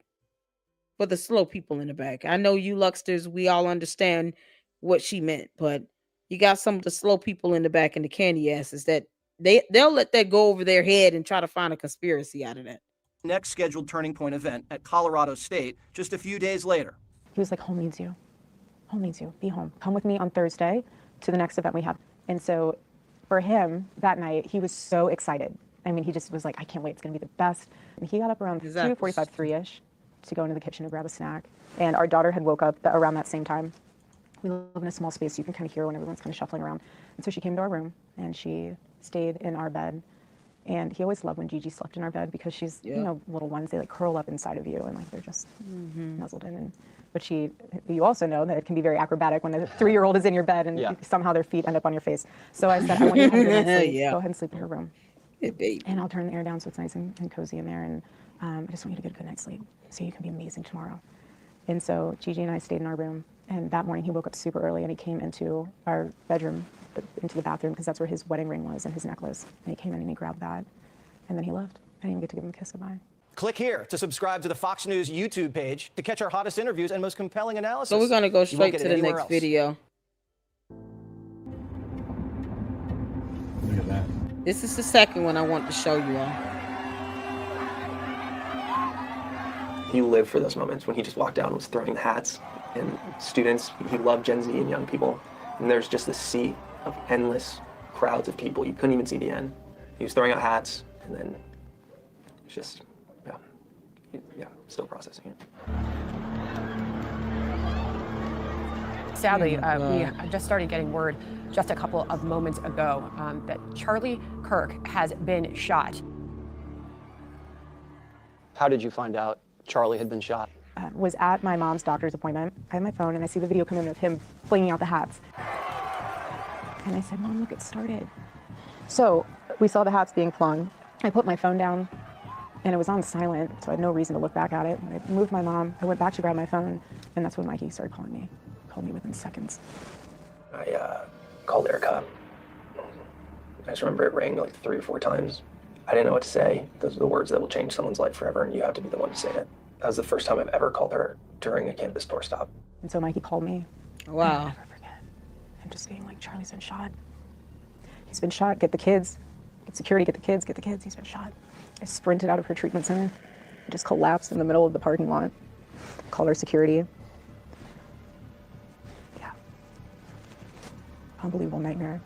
For the slow people in the back. I know you Lucksters, we all understand what she meant, but you got some of the slow people in the back and the candy asses that they'll let that go over their head and try to find a conspiracy out of that. Next scheduled Turning Point event at Colorado State just a few days later. He was like, home needs you. Home needs you. Be home. Come with me on Thursday to the next event we have. And so for him that night, he was so excited. I mean, he just was like, I can't wait. It's going to be the best. And he got up around 2:45, 3-ish to go into the kitchen to grab a snack. And our daughter had woke up around that same time. We live in a small space, so you can kind of hear when everyone's kind of shuffling around. And so she came to our room and she stayed in our bed. And he always loved when Gigi slept in our bed because she's, little ones, they like curl up inside of you and like they're just nuzzled in. But you also know that it can be very acrobatic when a 3-year-old is in your bed and somehow their feet end up on your face. So I said, I want you to have a good night's sleep. Go ahead and sleep in your room. And I'll turn the air down so it's nice and cozy in there. And I just want you to get a good night's sleep so you can be amazing tomorrow. And so Gigi and I stayed in our room. And that morning he woke up super early and he came into our bedroom, into the bathroom, because that's where his wedding ring was and his necklace. And he came in and he grabbed that. And then he left. I didn't even get to give him a kiss goodbye. Click here to subscribe to the Fox News YouTube page to catch our hottest interviews and most compelling analysis. So we're going to go straight to the next video. Look at that. This is the second one I want to show you all. He lived for those moments when he just walked out and was throwing the hats. And students, he loved Gen Z and young people. And there's just this sea of endless crowds of people. You couldn't even see the end. He was throwing out hats, and then it's just, still processing it. Sadly, we just started getting word just a couple of moments ago that Charlie Kirk has been shot. How did you find out Charlie had been shot? Was at my mom's doctor's appointment. I have my phone and I see the video come in of him flinging out the hats. And I said, Mom, look, it started. So we saw the hats being flung. I put my phone down and it was on silent, so I had no reason to look back at it. I moved my mom, I went back to grab my phone, and that's when Mikey started calling me. Called me within seconds. I called Erika. I just remember it rang like 3 or 4 times. I didn't know what to say. Those are the words that will change someone's life forever, and you have to be the one to say it. That was the first time I've ever called her during a cannabis store stop. And so Mikey called me. Wow. I'll never forget. I'm just being like, Charlie's been shot. He's been shot. Get the kids. Get security. Get the kids. Get the kids. He's been shot. I sprinted out of her treatment center. I just collapsed in the middle of the parking lot. Called our security. Yeah. Unbelievable nightmare.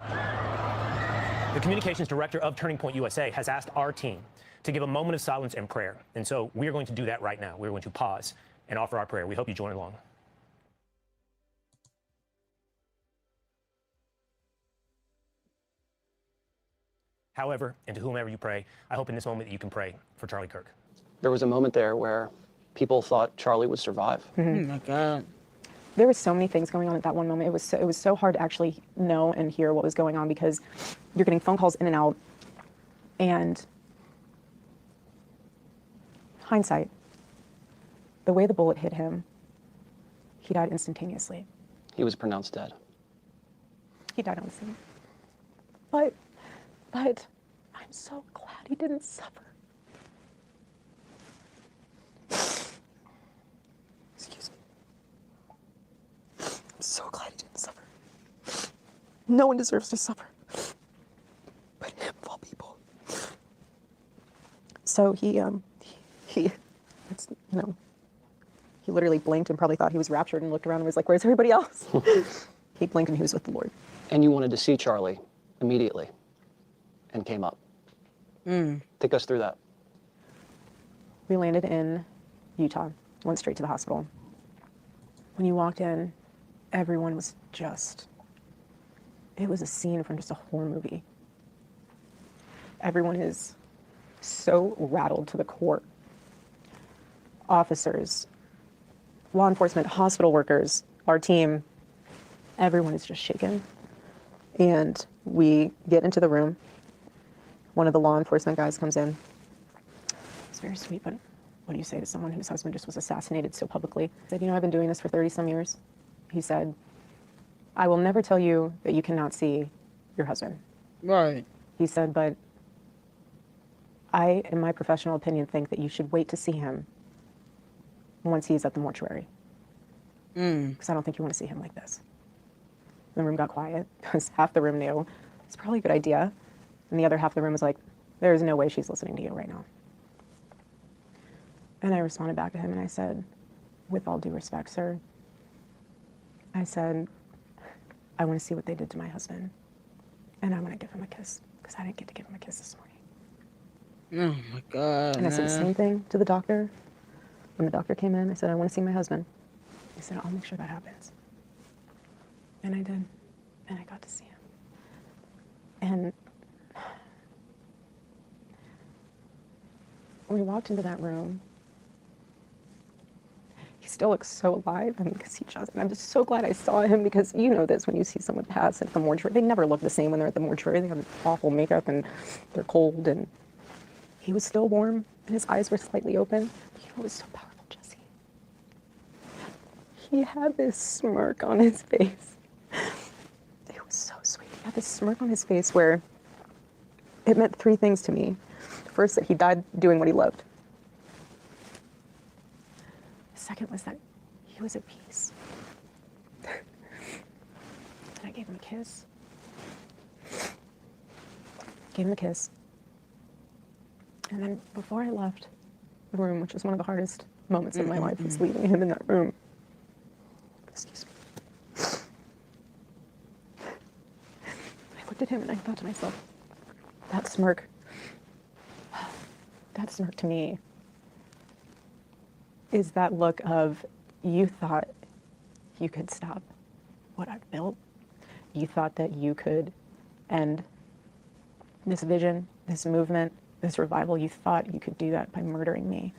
The communications director of Turning Point USA has asked our team to give a moment of silence and prayer. And so we are going to do that right now. We're going to pause and offer our prayer. We hope you join along. However, and to whomever you pray, I hope in this moment that you can pray for Charlie Kirk. There was a moment there where people thought Charlie would survive. Oh my God. There were so many things going on at that one moment. It was so hard to actually know and hear what was going on because you're getting phone calls in and out. And hindsight, the way the bullet hit him, he died instantaneously. He was pronounced dead. He died on the scene. But I'm so glad he didn't suffer. Excuse me. I'm so glad No one deserves to suffer. But him, of all people. So he literally blinked and probably thought he was raptured and looked around and was like, where's everybody else? He blinked and he was with the Lord. And you wanted to see Charlie immediately and came up. Take us through that. We landed in Utah, went straight to the hospital. When you walked in, everyone was it was a scene from just a horror movie. Everyone is so rattled to the core. Officers, law enforcement, hospital workers, our team, everyone is just shaken. And we get into the room. One of the law enforcement guys comes in. It's very sweet, but what do you say to someone whose husband just was assassinated so publicly? He said, I've been doing this for 30-some years. He said, I will never tell you that you cannot see your husband. Right. He said, but I, in my professional opinion, think that you should wait to see him once he's at the mortuary. Because I don't think you want to see him like this. The room got quiet because half the room knew it's probably a good idea. And the other half of the room was like, there's no way she's listening to you right now. And I responded back to him and I said, with all due respect, sir, I said, I want to see what they did to my husband. And I want to give him a kiss because I didn't get to give him a kiss this morning. Oh my God. And I said the same thing to the doctor. When the doctor came in, I said, I want to see my husband. He said, I'll make sure that happens. And I did. And I got to see him. And when we walked into that room, he still looks so alive. I mean, because he just, and I'm just so glad I saw him because you know this when you see someone pass at the mortuary. They never look the same when they're at the mortuary. They have awful makeup and they're cold. And he was still warm and his eyes were slightly open. You know, it was so powerful, Jesse. He had this smirk on his face. It was so sweet. He had this smirk on his face where it meant three things to me. First, that he died doing what he loved. The second was that he was at peace. And I gave him a kiss. Gave him a kiss. And then before I left the room, which was one of the hardest moments of my life, was leaving him in that room. Excuse me. I looked at him and I thought to myself, that smirk to me is that look of, you thought you could stop what I've built. You thought that you could end this vision, this movement, this revival. You thought you could do that by murdering me.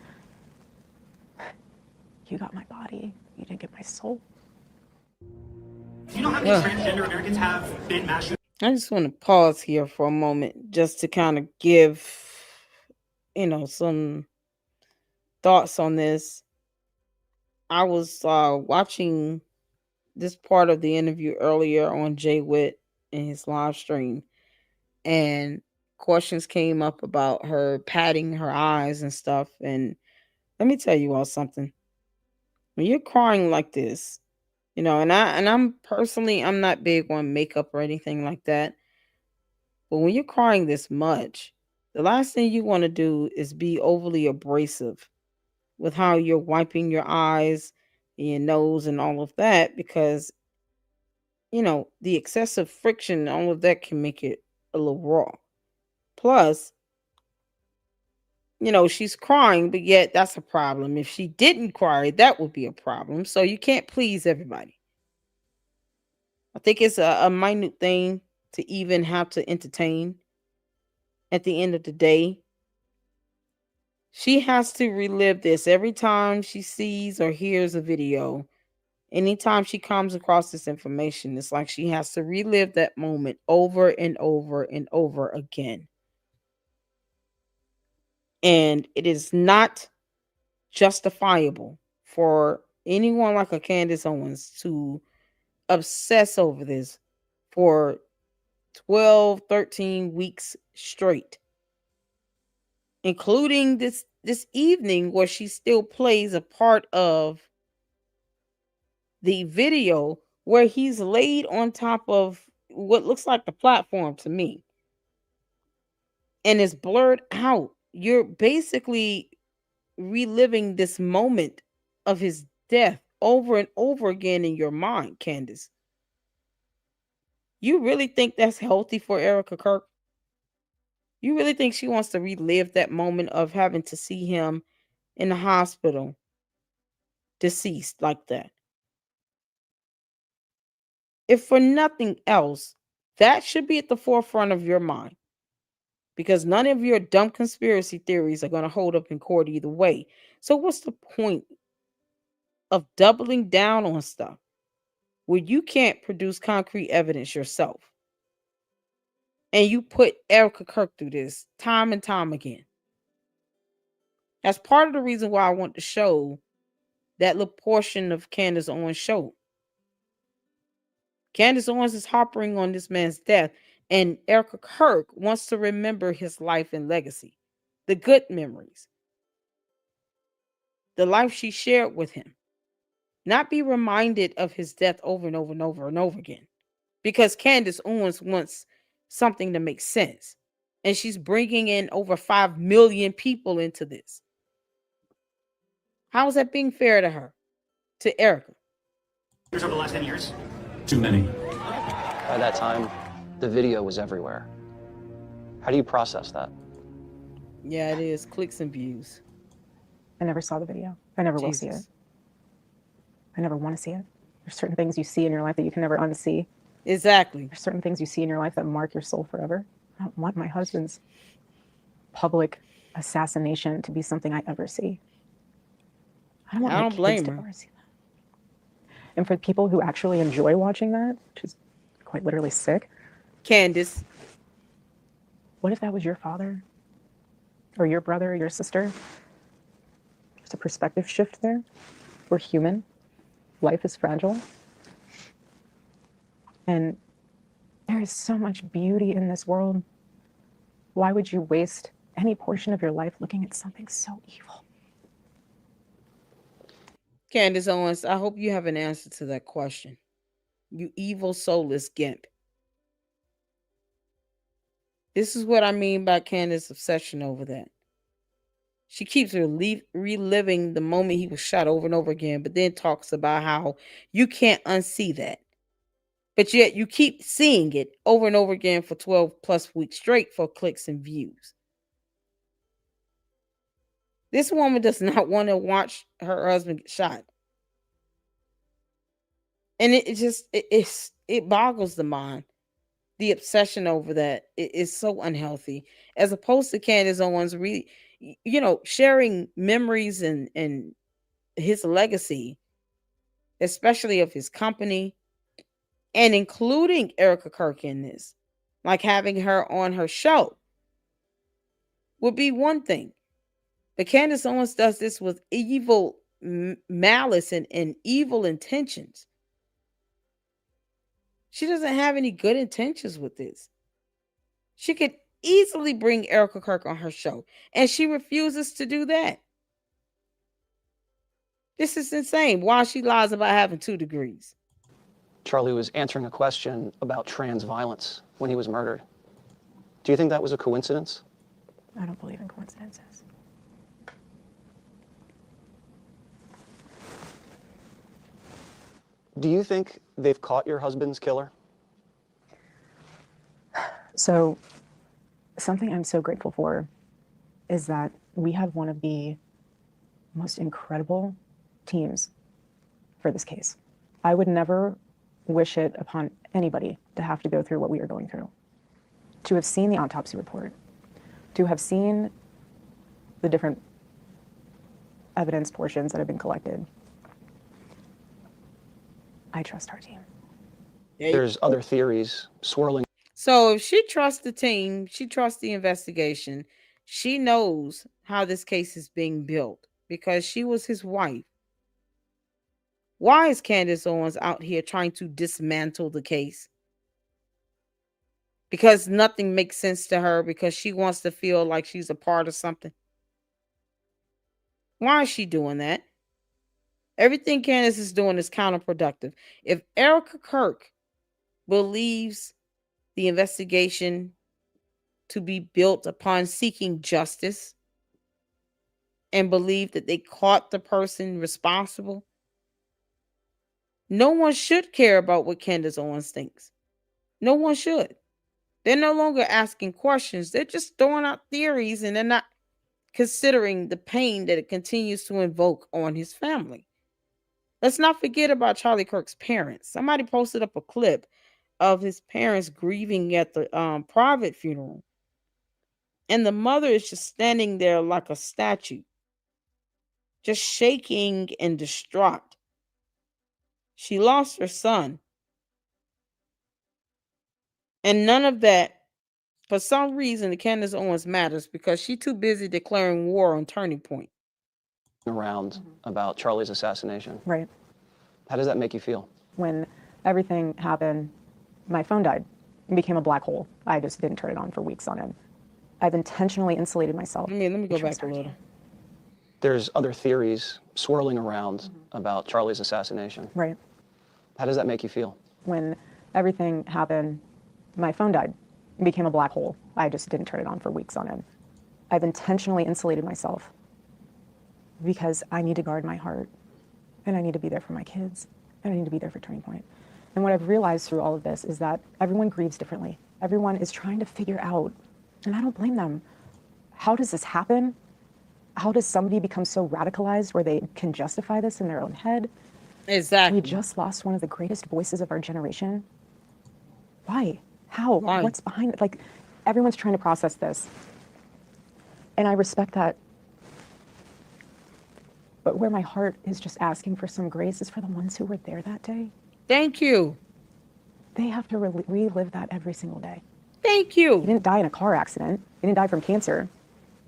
You got my body. You didn't get my soul. Do you know how many transgender Americans have been mass shooters? I just want to pause here for a moment just to kind of give, some thoughts on this. I was watching this part of the interview earlier on Jay Witt in his live stream, and questions came up about her patting her eyes and stuff. And let me tell you all something. When you're crying like this, and I'm personally, I'm not big on makeup or anything like that. But when you're crying this much, the last thing you want to do is be overly abrasive with how you're wiping your eyes, your nose, and all of that, because, the excessive friction, all of that can make it a little raw. Plus, she's crying, but yet that's a problem. If she didn't cry, that would be a problem. So you can't please everybody. I think it's a minute thing to even have to entertain. At the end of the day, she has to relive this every time she sees or hears a video. Anytime she comes across this information, it's like she has to relive that moment over and over and over again. And it is not justifiable for anyone like a Candace Owens to obsess over this for 12, 13 weeks straight, including this evening where she still plays a part of the video where he's laid on top of what looks like the platform to me, and it's blurred out, you're basically reliving this moment of his death over and over again in your mind, Candace. You really think that's healthy for Erika Kirk? You really think she wants to relive that moment of having to see him in the hospital deceased like that? If for nothing else, that should be at the forefront of your mind, because none of your dumb conspiracy theories are going to hold up in court either way. So what's the point of doubling down on stuff where you can't produce concrete evidence yourself? And you put Erika Kirk through this time and time again. That's part of the reason why I want to show that little portion of Candace Owens' show. Candace Owens is harping on this man's death, and Erika Kirk wants to remember his life and legacy, the good memories, the life she shared with him, not be reminded of his death over and over and over and over again. Because Candace Owens wants something to make sense, and she's bringing in over 5 million people into this. How is that being fair to her, to Erika? Over the last 10 years? Too many. By that time, the video was everywhere. How do you process that? Yeah, it is. Clicks and views. I never saw the video. I never will see it. I never want to see it. There's certain things you see in your life that you can never unsee. Exactly. There's certain things you see in your life that mark your soul forever. I don't want my husband's public assassination to be something I ever see. I don't want my kids to ever see that. And for people who actually enjoy watching that, which is quite literally sick. Candace. What if that was your father? Or your brother or your sister? There's a perspective shift there. We're human. Life is fragile. And there is so much beauty in this world. Why would you waste any portion of your life looking at something so evil? Candace Owens, I hope you have an answer to that question. You evil, soulless gimp. This is what I mean by Candace's obsession over that. She keeps reliving the moment he was shot over and over again, but then talks about how you can't unsee that. But yet you keep seeing it over and over again for 12 plus weeks straight for clicks and views. This woman does not want to watch her husband get shot. And it boggles the mind. The obsession over that is so unhealthy, as opposed to Candace Owens sharing memories and his legacy, especially of his company, and including Erika Kirk in this, like having her on her show, would be one thing. But Candace Owens does this with evil malice and evil intentions. She doesn't have any good intentions with this. She could easily bring Erika Kirk on her show, and she refuses to do that. This is insane. Why she lies about having 2 degrees. Charlie was answering a question about trans violence when he was murdered. Do you think that was a coincidence? I don't believe in coincidences. Do you think they've caught your husband's killer? So, something I'm so grateful for is that we have one of the most incredible teams for this case. I would never wish it upon anybody to have to go through what we are going through. To have seen the autopsy report, to have seen the different evidence portions that have been collected, I trust our team. There's other theories swirling. So if she trusts the team, she trusts the investigation, she knows how this case is being built because she was his wife. Why is Candace Owens out here trying to dismantle the case? Because nothing makes sense to her, because she wants to feel like she's a part of something. Why is she doing that? Everything Candace is doing is counterproductive. If Erika Kirk believes the investigation to be built upon seeking justice and believe that they caught the person responsible. No one should care about what Candace Owens thinks. No one should. They're no longer asking questions. They're just throwing out theories, and they're not considering the pain that it continues to invoke on his family. Let's not forget about Charlie Kirk's parents. Somebody posted up a clip of his parents grieving at the private funeral. And the mother is just standing there like a statue, just shaking and distraught. She lost her son. And none of that, for some reason, to Candace Owens matters because she's too busy declaring war on Turning Point. Around about Charlie's assassination. Right. How does that make you feel? When everything happened, my phone died and became a black hole. I just didn't turn it on for weeks on end. I've intentionally insulated myself. Let me go back a little. There's other theories swirling around about Charlie's assassination. Right. How does that make you feel? When everything happened, my phone died and became a black hole. I just didn't turn it on for weeks on end. I've intentionally insulated myself because I need to guard my heart, and I need to be there for my kids, and I need to be there for Turning Point. And what I've realized through all of this is that everyone grieves differently. Everyone is trying to figure out, and I don't blame them, how does this happen? How does somebody become so radicalized where they can justify this in their own head? Exactly. We just lost one of the greatest voices of our generation. Why? How? Why? What's behind it? Like, everyone's trying to process this. And I respect that. But where my heart is just asking for some grace is for the ones who were there that day. Thank you. They have to relive that every single day. Thank you. He didn't die in a car accident. He didn't die from cancer.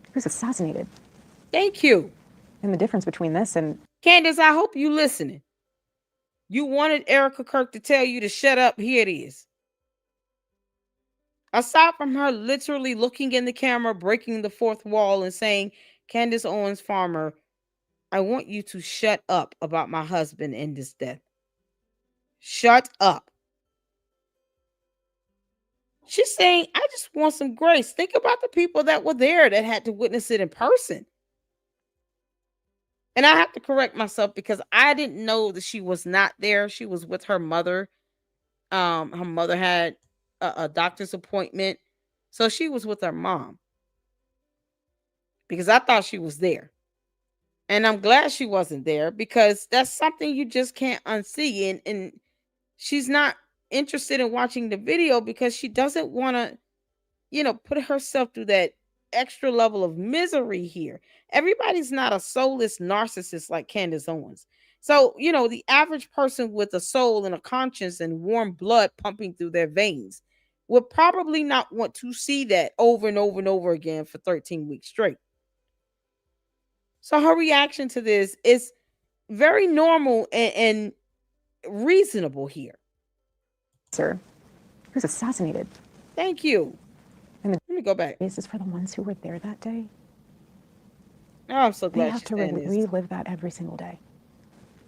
He was assassinated. Thank you. And the difference between this and... Candace, I hope you listening. You wanted Erika Kirk to tell you to shut up. Here it is. Aside from her literally looking in the camera, breaking the fourth wall and saying, Candace Owens Farmer, I want you to shut up about my husband and this death. Shut up. She's saying, I just want some grace. Think about the people that were there that had to witness it in person. And I have to correct myself because I didn't know that she was not there. She was with her mother. Her mother had a doctor's appointment. So she was with her mom. Because I thought she was there. And I'm glad she wasn't there because that's something you just can't unsee. And she's not interested in watching the video because she doesn't want to, put herself through that extra level of misery here. Everybody's not a soulless narcissist like Candace Owens. So, the average person with a soul and a conscience and warm blood pumping through their veins would probably not want to see that over and over and over again for 13 weeks straight. So her reaction to this is very normal and reasonable here. Sir, he was assassinated. Thank you. And let me go back. This is for the ones who were there that day. Oh, I'm so glad they have to relive that every single day.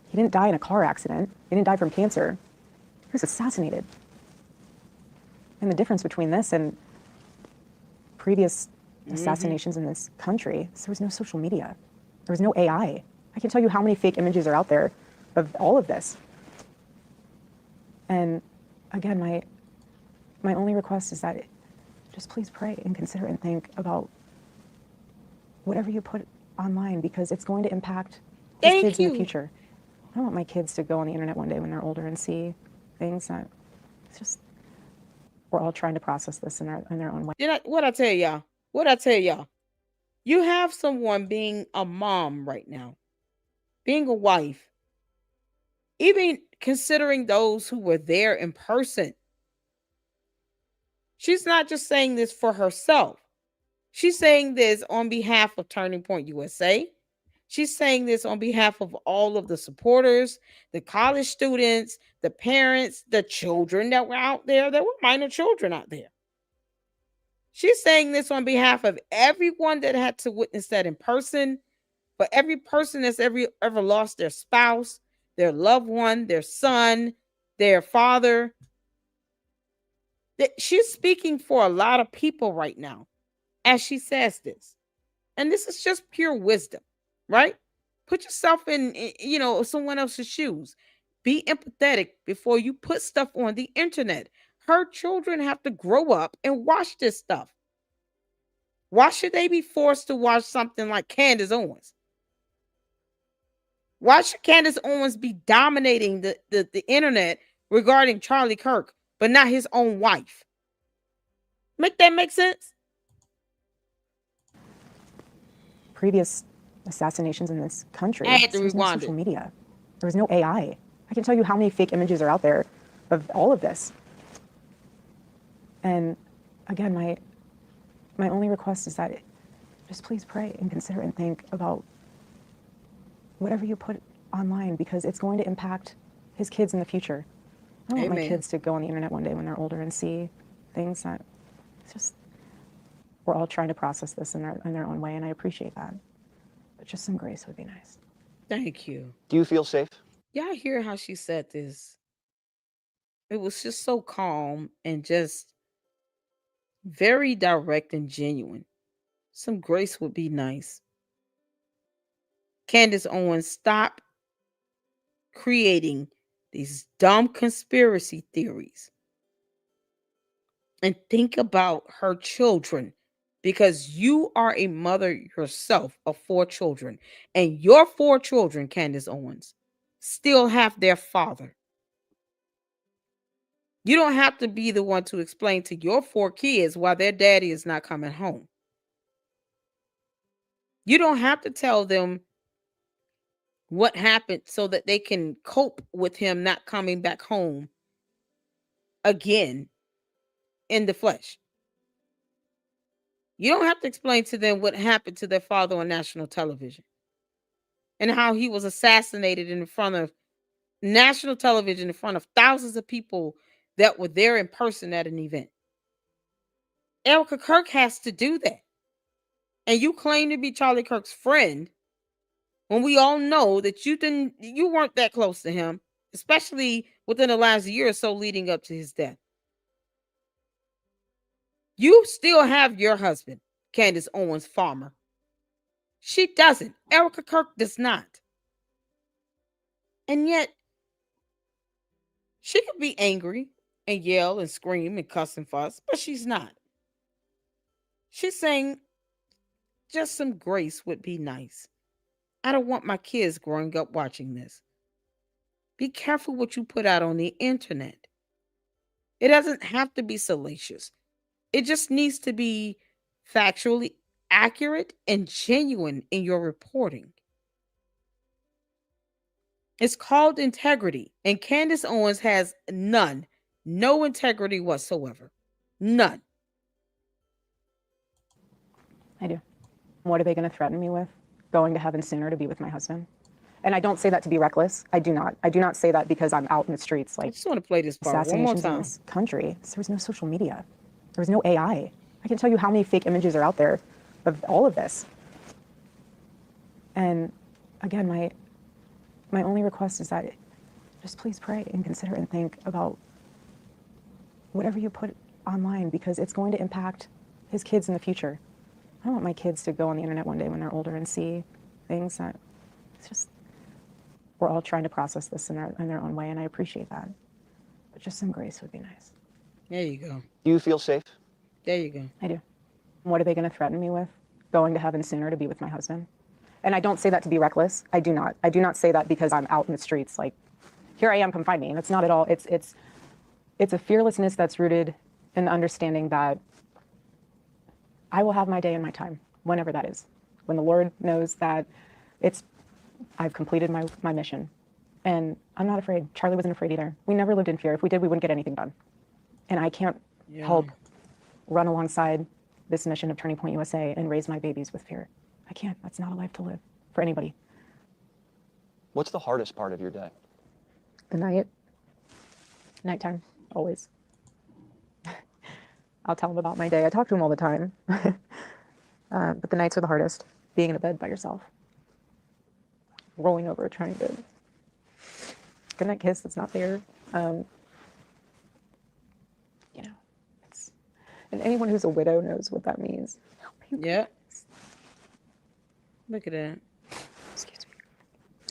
He didn't die in a car accident. He didn't die from cancer. He was assassinated. And the difference between this and previous assassinations in this country is there was no social media. There was no AI. I can tell you how many fake images are out there of all of this. And again, my only request is that just please pray and consider and think about whatever you put online because it's going to impact these kids in the future. I don't want my kids to go on the internet one day when they're older and see things that it's just, we're all trying to process this in their own way. What I tell y'all? You have someone being a mom right now, being a wife, even considering those who were there in person. She's not just saying this for herself. She's saying this on behalf of Turning Point USA. She's saying this on behalf of all of the supporters, the college students, the parents, the children that were out there. There were minor children out there. She's saying this on behalf of everyone that had to witness that in person, for every person that's ever lost their spouse, their loved one, their son, their father. That she's speaking for a lot of people right now as she says this. And this is just pure wisdom, right? Put yourself in, someone else's shoes. Be empathetic before you put stuff on the internet. Her children have to grow up and watch this stuff. Why should they be forced to watch something like Candace Owens? Why should Candace Owens be dominating the internet regarding Charlie Kirk, but not his own wife? Make that make sense? Previous assassinations in this country, I had to there was no rewind social it. media. There was no AI. I can tell you how many fake images are out there of all of this. And again, my only request is that just please pray and consider and think about whatever you put online, because it's going to impact his kids in the future. I don't want my Amen. kids to go on the internet one day when they're older and see things that it's just, we're all trying to process this in their own way, and I appreciate that. But just some grace would be nice. Thank you. Do you feel safe? Y'all hear how she said this? It was just so calm and just very direct and genuine. Some grace would be nice. Candace Owens, stop creating these dumb conspiracy theories and think about her children, because you are a mother yourself of 4 children, and your 4 children, Candace Owens, still have their father. You don't have to be the one to explain to your 4 kids why their daddy is not coming home. You don't have to tell them what happened so that they can cope with him not coming back home again in the flesh. You don't have to explain to them what happened to their father on national television and how he was assassinated in front of national television, in front of thousands of people that were there in person at an event. Erika Kirk has to do that. And you claim to be Charlie Kirk's friend when we all know that you weren't that close to him, especially within the last year or so leading up to his death. You still have your husband, Candace Owens Farmer. She doesn't. Erika Kirk does not. And yet, she could be angry and yell and scream and cuss and fuss, but she's not. She's saying just some grace would be nice. I don't want my kids growing up watching this. Be careful what you put out on the internet. It doesn't have to be salacious. It just needs to be factually accurate and genuine in your reporting. It's called integrity, and Candace Owens has none, no integrity whatsoever. None. I do. What are they going to threaten me with? Going to heaven sooner to be with my husband? And I don't say that to be reckless. I do not. I do not say that because I'm out in the streets like I just want to play this part one more assassinations in time. this country. There was no social media. There was no AI. I can tell you how many fake images are out there of all of this. And again, my only request is that just please pray and consider and think about whatever you put online, because it's going to impact his kids in the future. I don't want my kids to go on the internet one day when they're older and see things that it's just, we're all trying to process this in their own way, and I appreciate that. But just some grace would be nice. There you go. Do you feel safe? There you go. I do. What are they going to threaten me with? Going to heaven sooner to be with my husband? And I don't say that to be reckless. I do not. I do not say that because I'm out in the streets like, here I am, come find me. And it's not at all. It's a fearlessness that's rooted in the understanding that I will have my day and my time, whenever that is. When the Lord knows that I've completed my mission. And I'm not afraid. Charlie wasn't afraid either. We never lived in fear. If we did, we wouldn't get anything done. And I can't help run alongside this mission of Turning Point USA and raise my babies with fear. I can't. That's not a life to live for anybody. What's the hardest part of your day? The nighttime, always. I'll tell him about my day. I talk to him all the time. But the nights are the hardest. Being in a bed by yourself. Rolling over, trying to goodnight kiss that's not there. And anyone who's a widow knows what that means. Yeah. Look at that. Excuse me.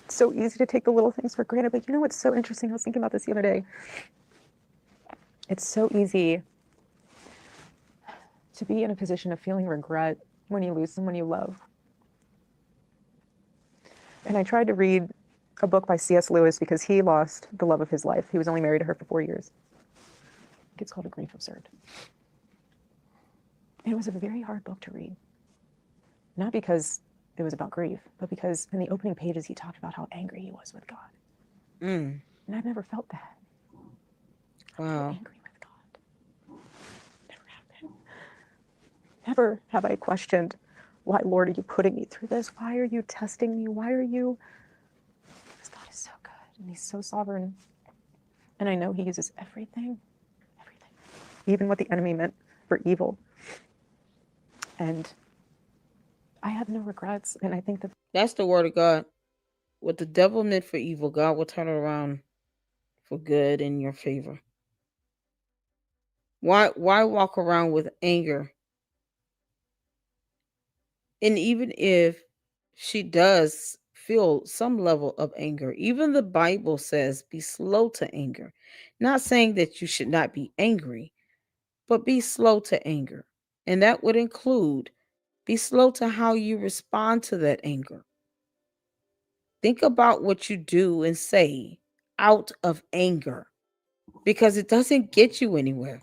It's so easy to take the little things for granted, but you know what's so interesting? I was thinking about this the other day. It's so easy to be in a position of feeling regret when you lose someone you love. And I tried to read a book by C.S. Lewis because he lost the love of his life. He was only married to her for 4 years. I think it's called A Grief Absurd. It was a very hard book to read. Not because it was about grief, but because in the opening pages he talked about how angry he was with God. Mm. And I've never felt that. Wow. Angry with God. Never have been. Never have I questioned, why, Lord, are you putting me through this? Why are you testing me? Why are you? Because God is so good and he's so sovereign. And I know he uses everything, even what the enemy meant for evil. And I have no regrets. And I think that that's the word of God. What the devil meant for evil, God will turn it around for good in your favor. Why walk around with anger? And even if she does feel some level of anger, even the Bible says be slow to anger. Not saying that you should not be angry, but be slow to anger. And that would include be slow to how you respond to that anger. Think about what you do and say out of anger, because it doesn't get you anywhere.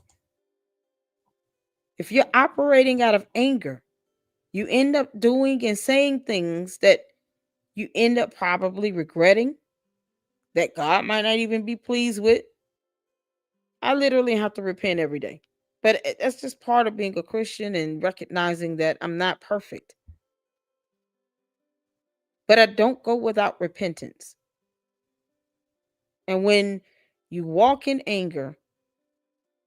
If you're operating out of anger, you end up doing and saying things that you end up probably regretting, that God might not even be pleased with. I literally have to repent every day. But that's just part of being a Christian and recognizing that I'm not perfect. But I don't go without repentance. And when you walk in anger,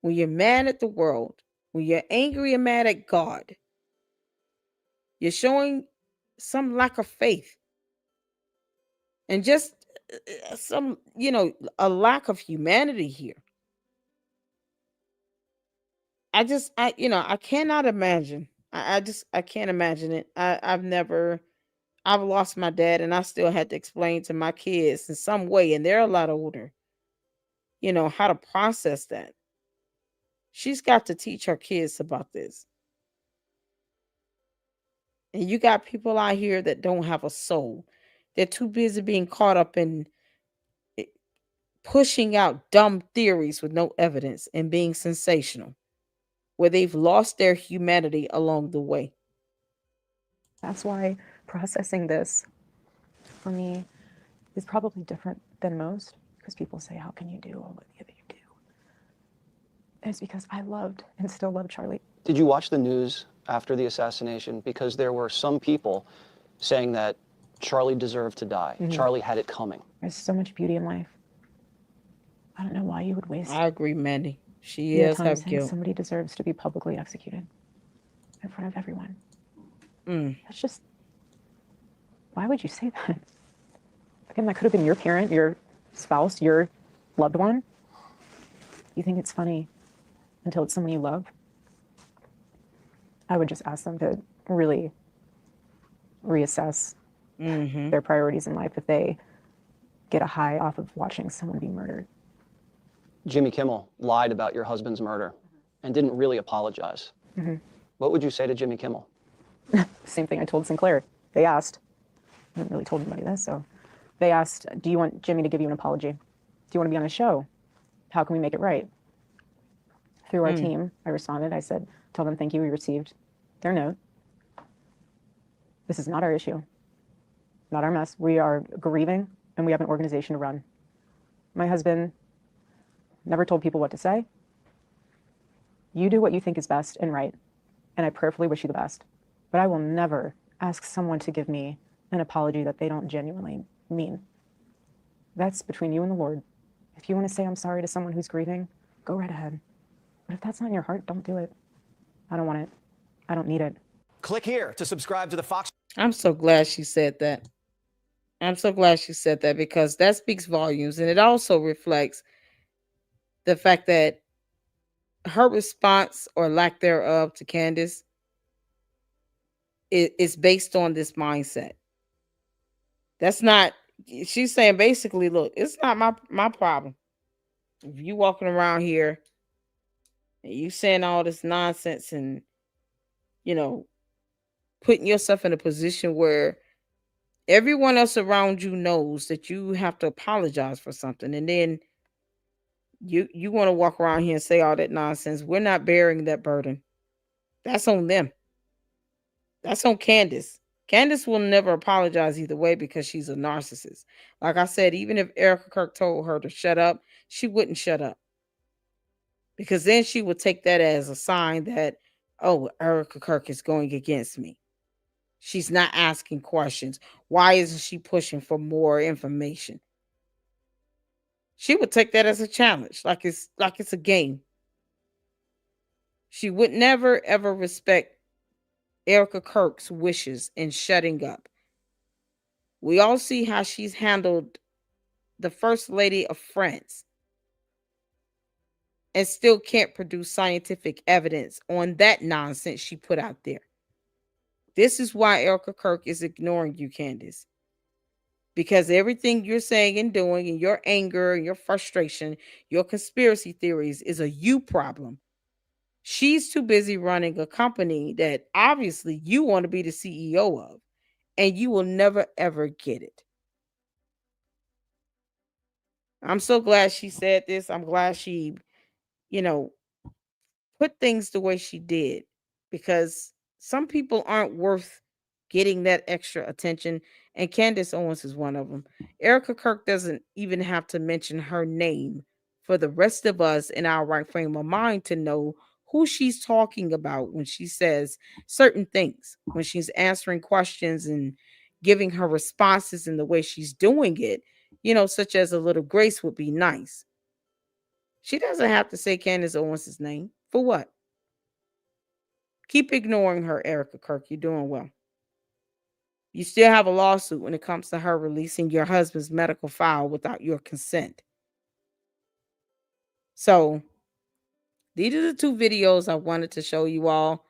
when you're mad at the world, when you're angry and mad at God, you're showing some lack of faith and just some, a lack of humanity here. I cannot imagine. I can't imagine it. I've lost my dad and I still had to explain to my kids in some way, and they're a lot older, how to process that. She's got to teach her kids about this. And you got people out here that don't have a soul. They're too busy being caught up in pushing out dumb theories with no evidence and being sensational, where they've lost their humanity along the way. that's why processing this for me is probably different than most, because people say, how can you do all that you do? And it's because I loved and still love Charlie. Did you watch the news after the assassination? Because there were some people saying that Charlie deserved to die. Mhm. Charlie had it coming. There's so much beauty in life. I don't know why you would waste. I agree, Mandy. She your is time have saying guilt. somebody deserves to be publicly executed in front of everyone. That's just, why would you say that? Again, that could have been your parent, your spouse, your loved one. You think it's funny until it's someone you love? I would just ask them to really reassess their priorities in life if they get a high off of watching someone be murdered. Jimmy Kimmel lied about your husband's murder and didn't really apologize. Mhm. What would you say to Jimmy Kimmel? Same thing I told Sinclair. They asked, I haven't really told anybody this, so they asked, do you want Jimmy to give you an apology? Do you want to be on a show? How can we make it right? Through our team, I responded. I said, tell them thank you, we received their note. This is not our issue, not our mess. We are grieving and we have an organization to run. My husband never told people what to say. You do what you think is best and right, and I prayerfully wish you the best. But I will never ask someone to give me an apology that they don't genuinely mean. That's between you and the Lord. If you want to say I'm sorry to someone who's grieving, go right ahead. But if that's not in your heart, don't do it. I don't want it. I don't need it. Click here to subscribe to the Fox. I'm so glad she said that. I'm so glad she said that, because that speaks volumes. And it also reflects the fact that her response or lack thereof to Candace is based on this mindset. That's not, she's saying basically, look, it's not my problem. If you walking around here and you saying all this nonsense and, you know, putting yourself in a position where everyone else around you knows that you have to apologize for something, and then you want to walk around here and say all that nonsense. We're not bearing that burden. That's on them. That's on Candace. Candace will never apologize either way because she's a narcissist. Like I said, even if Erika Kirk told her to shut up, she wouldn't shut up. Because then she would take that as a sign that, oh, Erika Kirk is going against me. She's not asking questions. Why isn't she pushing for more information? She would take that as a challenge, like it's a game. She would never ever respect Erika Kirk's wishes in shutting up. We all see how she's handled the First Lady of France and still can't produce scientific evidence on that nonsense she put out there. This is why Erika Kirk is ignoring you, Candace. Because everything you're saying and doing, and your anger and your frustration, your conspiracy theories is a you problem. She's too busy running a company that obviously you want to be the CEO of, and you will never ever get it. I'm so glad she said this. I'm glad she, put things the way she did, because some people aren't worth getting that extra attention, and Candace Owens is one of them. Erika Kirk doesn't even have to mention her name for the rest of us in our right frame of mind to know who she's talking about when she says certain things, when she's answering questions and giving her responses in the way she's doing it, such as a little grace would be nice. She doesn't have to say Candace Owens' name. For what? Keep ignoring her, Erika Kirk. You're doing well. You still have a lawsuit when it comes to her releasing your husband's medical file without your consent. So, these are the two videos I wanted to show you all.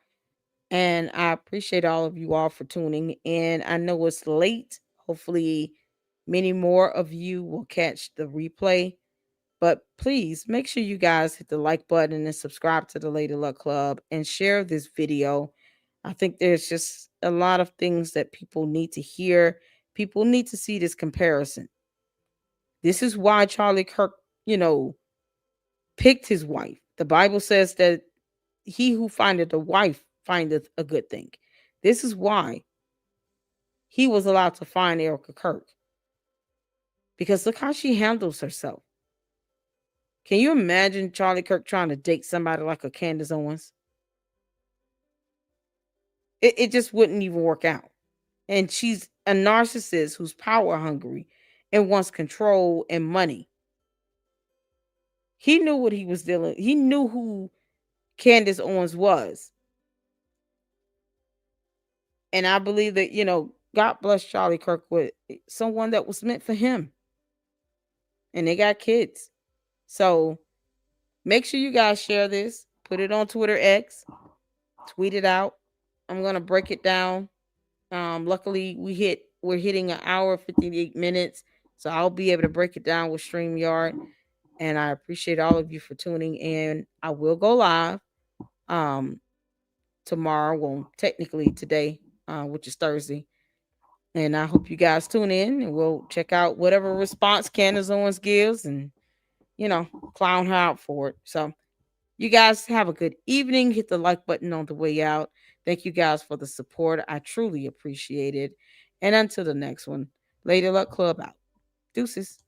And I appreciate all of you all for tuning in. I know it's late. Hopefully, many more of you will catch the replay. But please make sure you guys hit the like button and subscribe to the Lady Luck Club and share this video. I think there's just a lot of things that people need to hear. People need to see this comparison. This is why Charlie Kirk, picked his wife. The Bible says that he who findeth a wife findeth a good thing. This is why he was allowed to find Erika Kirk. Because look how she handles herself. Can you imagine Charlie Kirk trying to date somebody like a Candace Owens? It just wouldn't even work out. And she's a narcissist who's power hungry and wants control and money. He knew what he was dealing. He knew who Candace Owens was. And I believe that, God bless Charlie Kirk with someone that was meant for him. And they got kids. So make sure you guys share this. Put it on Twitter X. Tweet it out. I'm going to break it down. Luckily, we're hitting an hour, 58 minutes. So I'll be able to break it down with StreamYard. And I appreciate all of you for tuning in. I will go live tomorrow. Well, technically today, which is Thursday. And I hope you guys tune in and we'll check out whatever response Candace Owens gives and, clown her out for it. So you guys have a good evening. Hit the like button on the way out. Thank you guys for the support. I truly appreciate it. And until the next one, Lady Luck Club out. Deuces.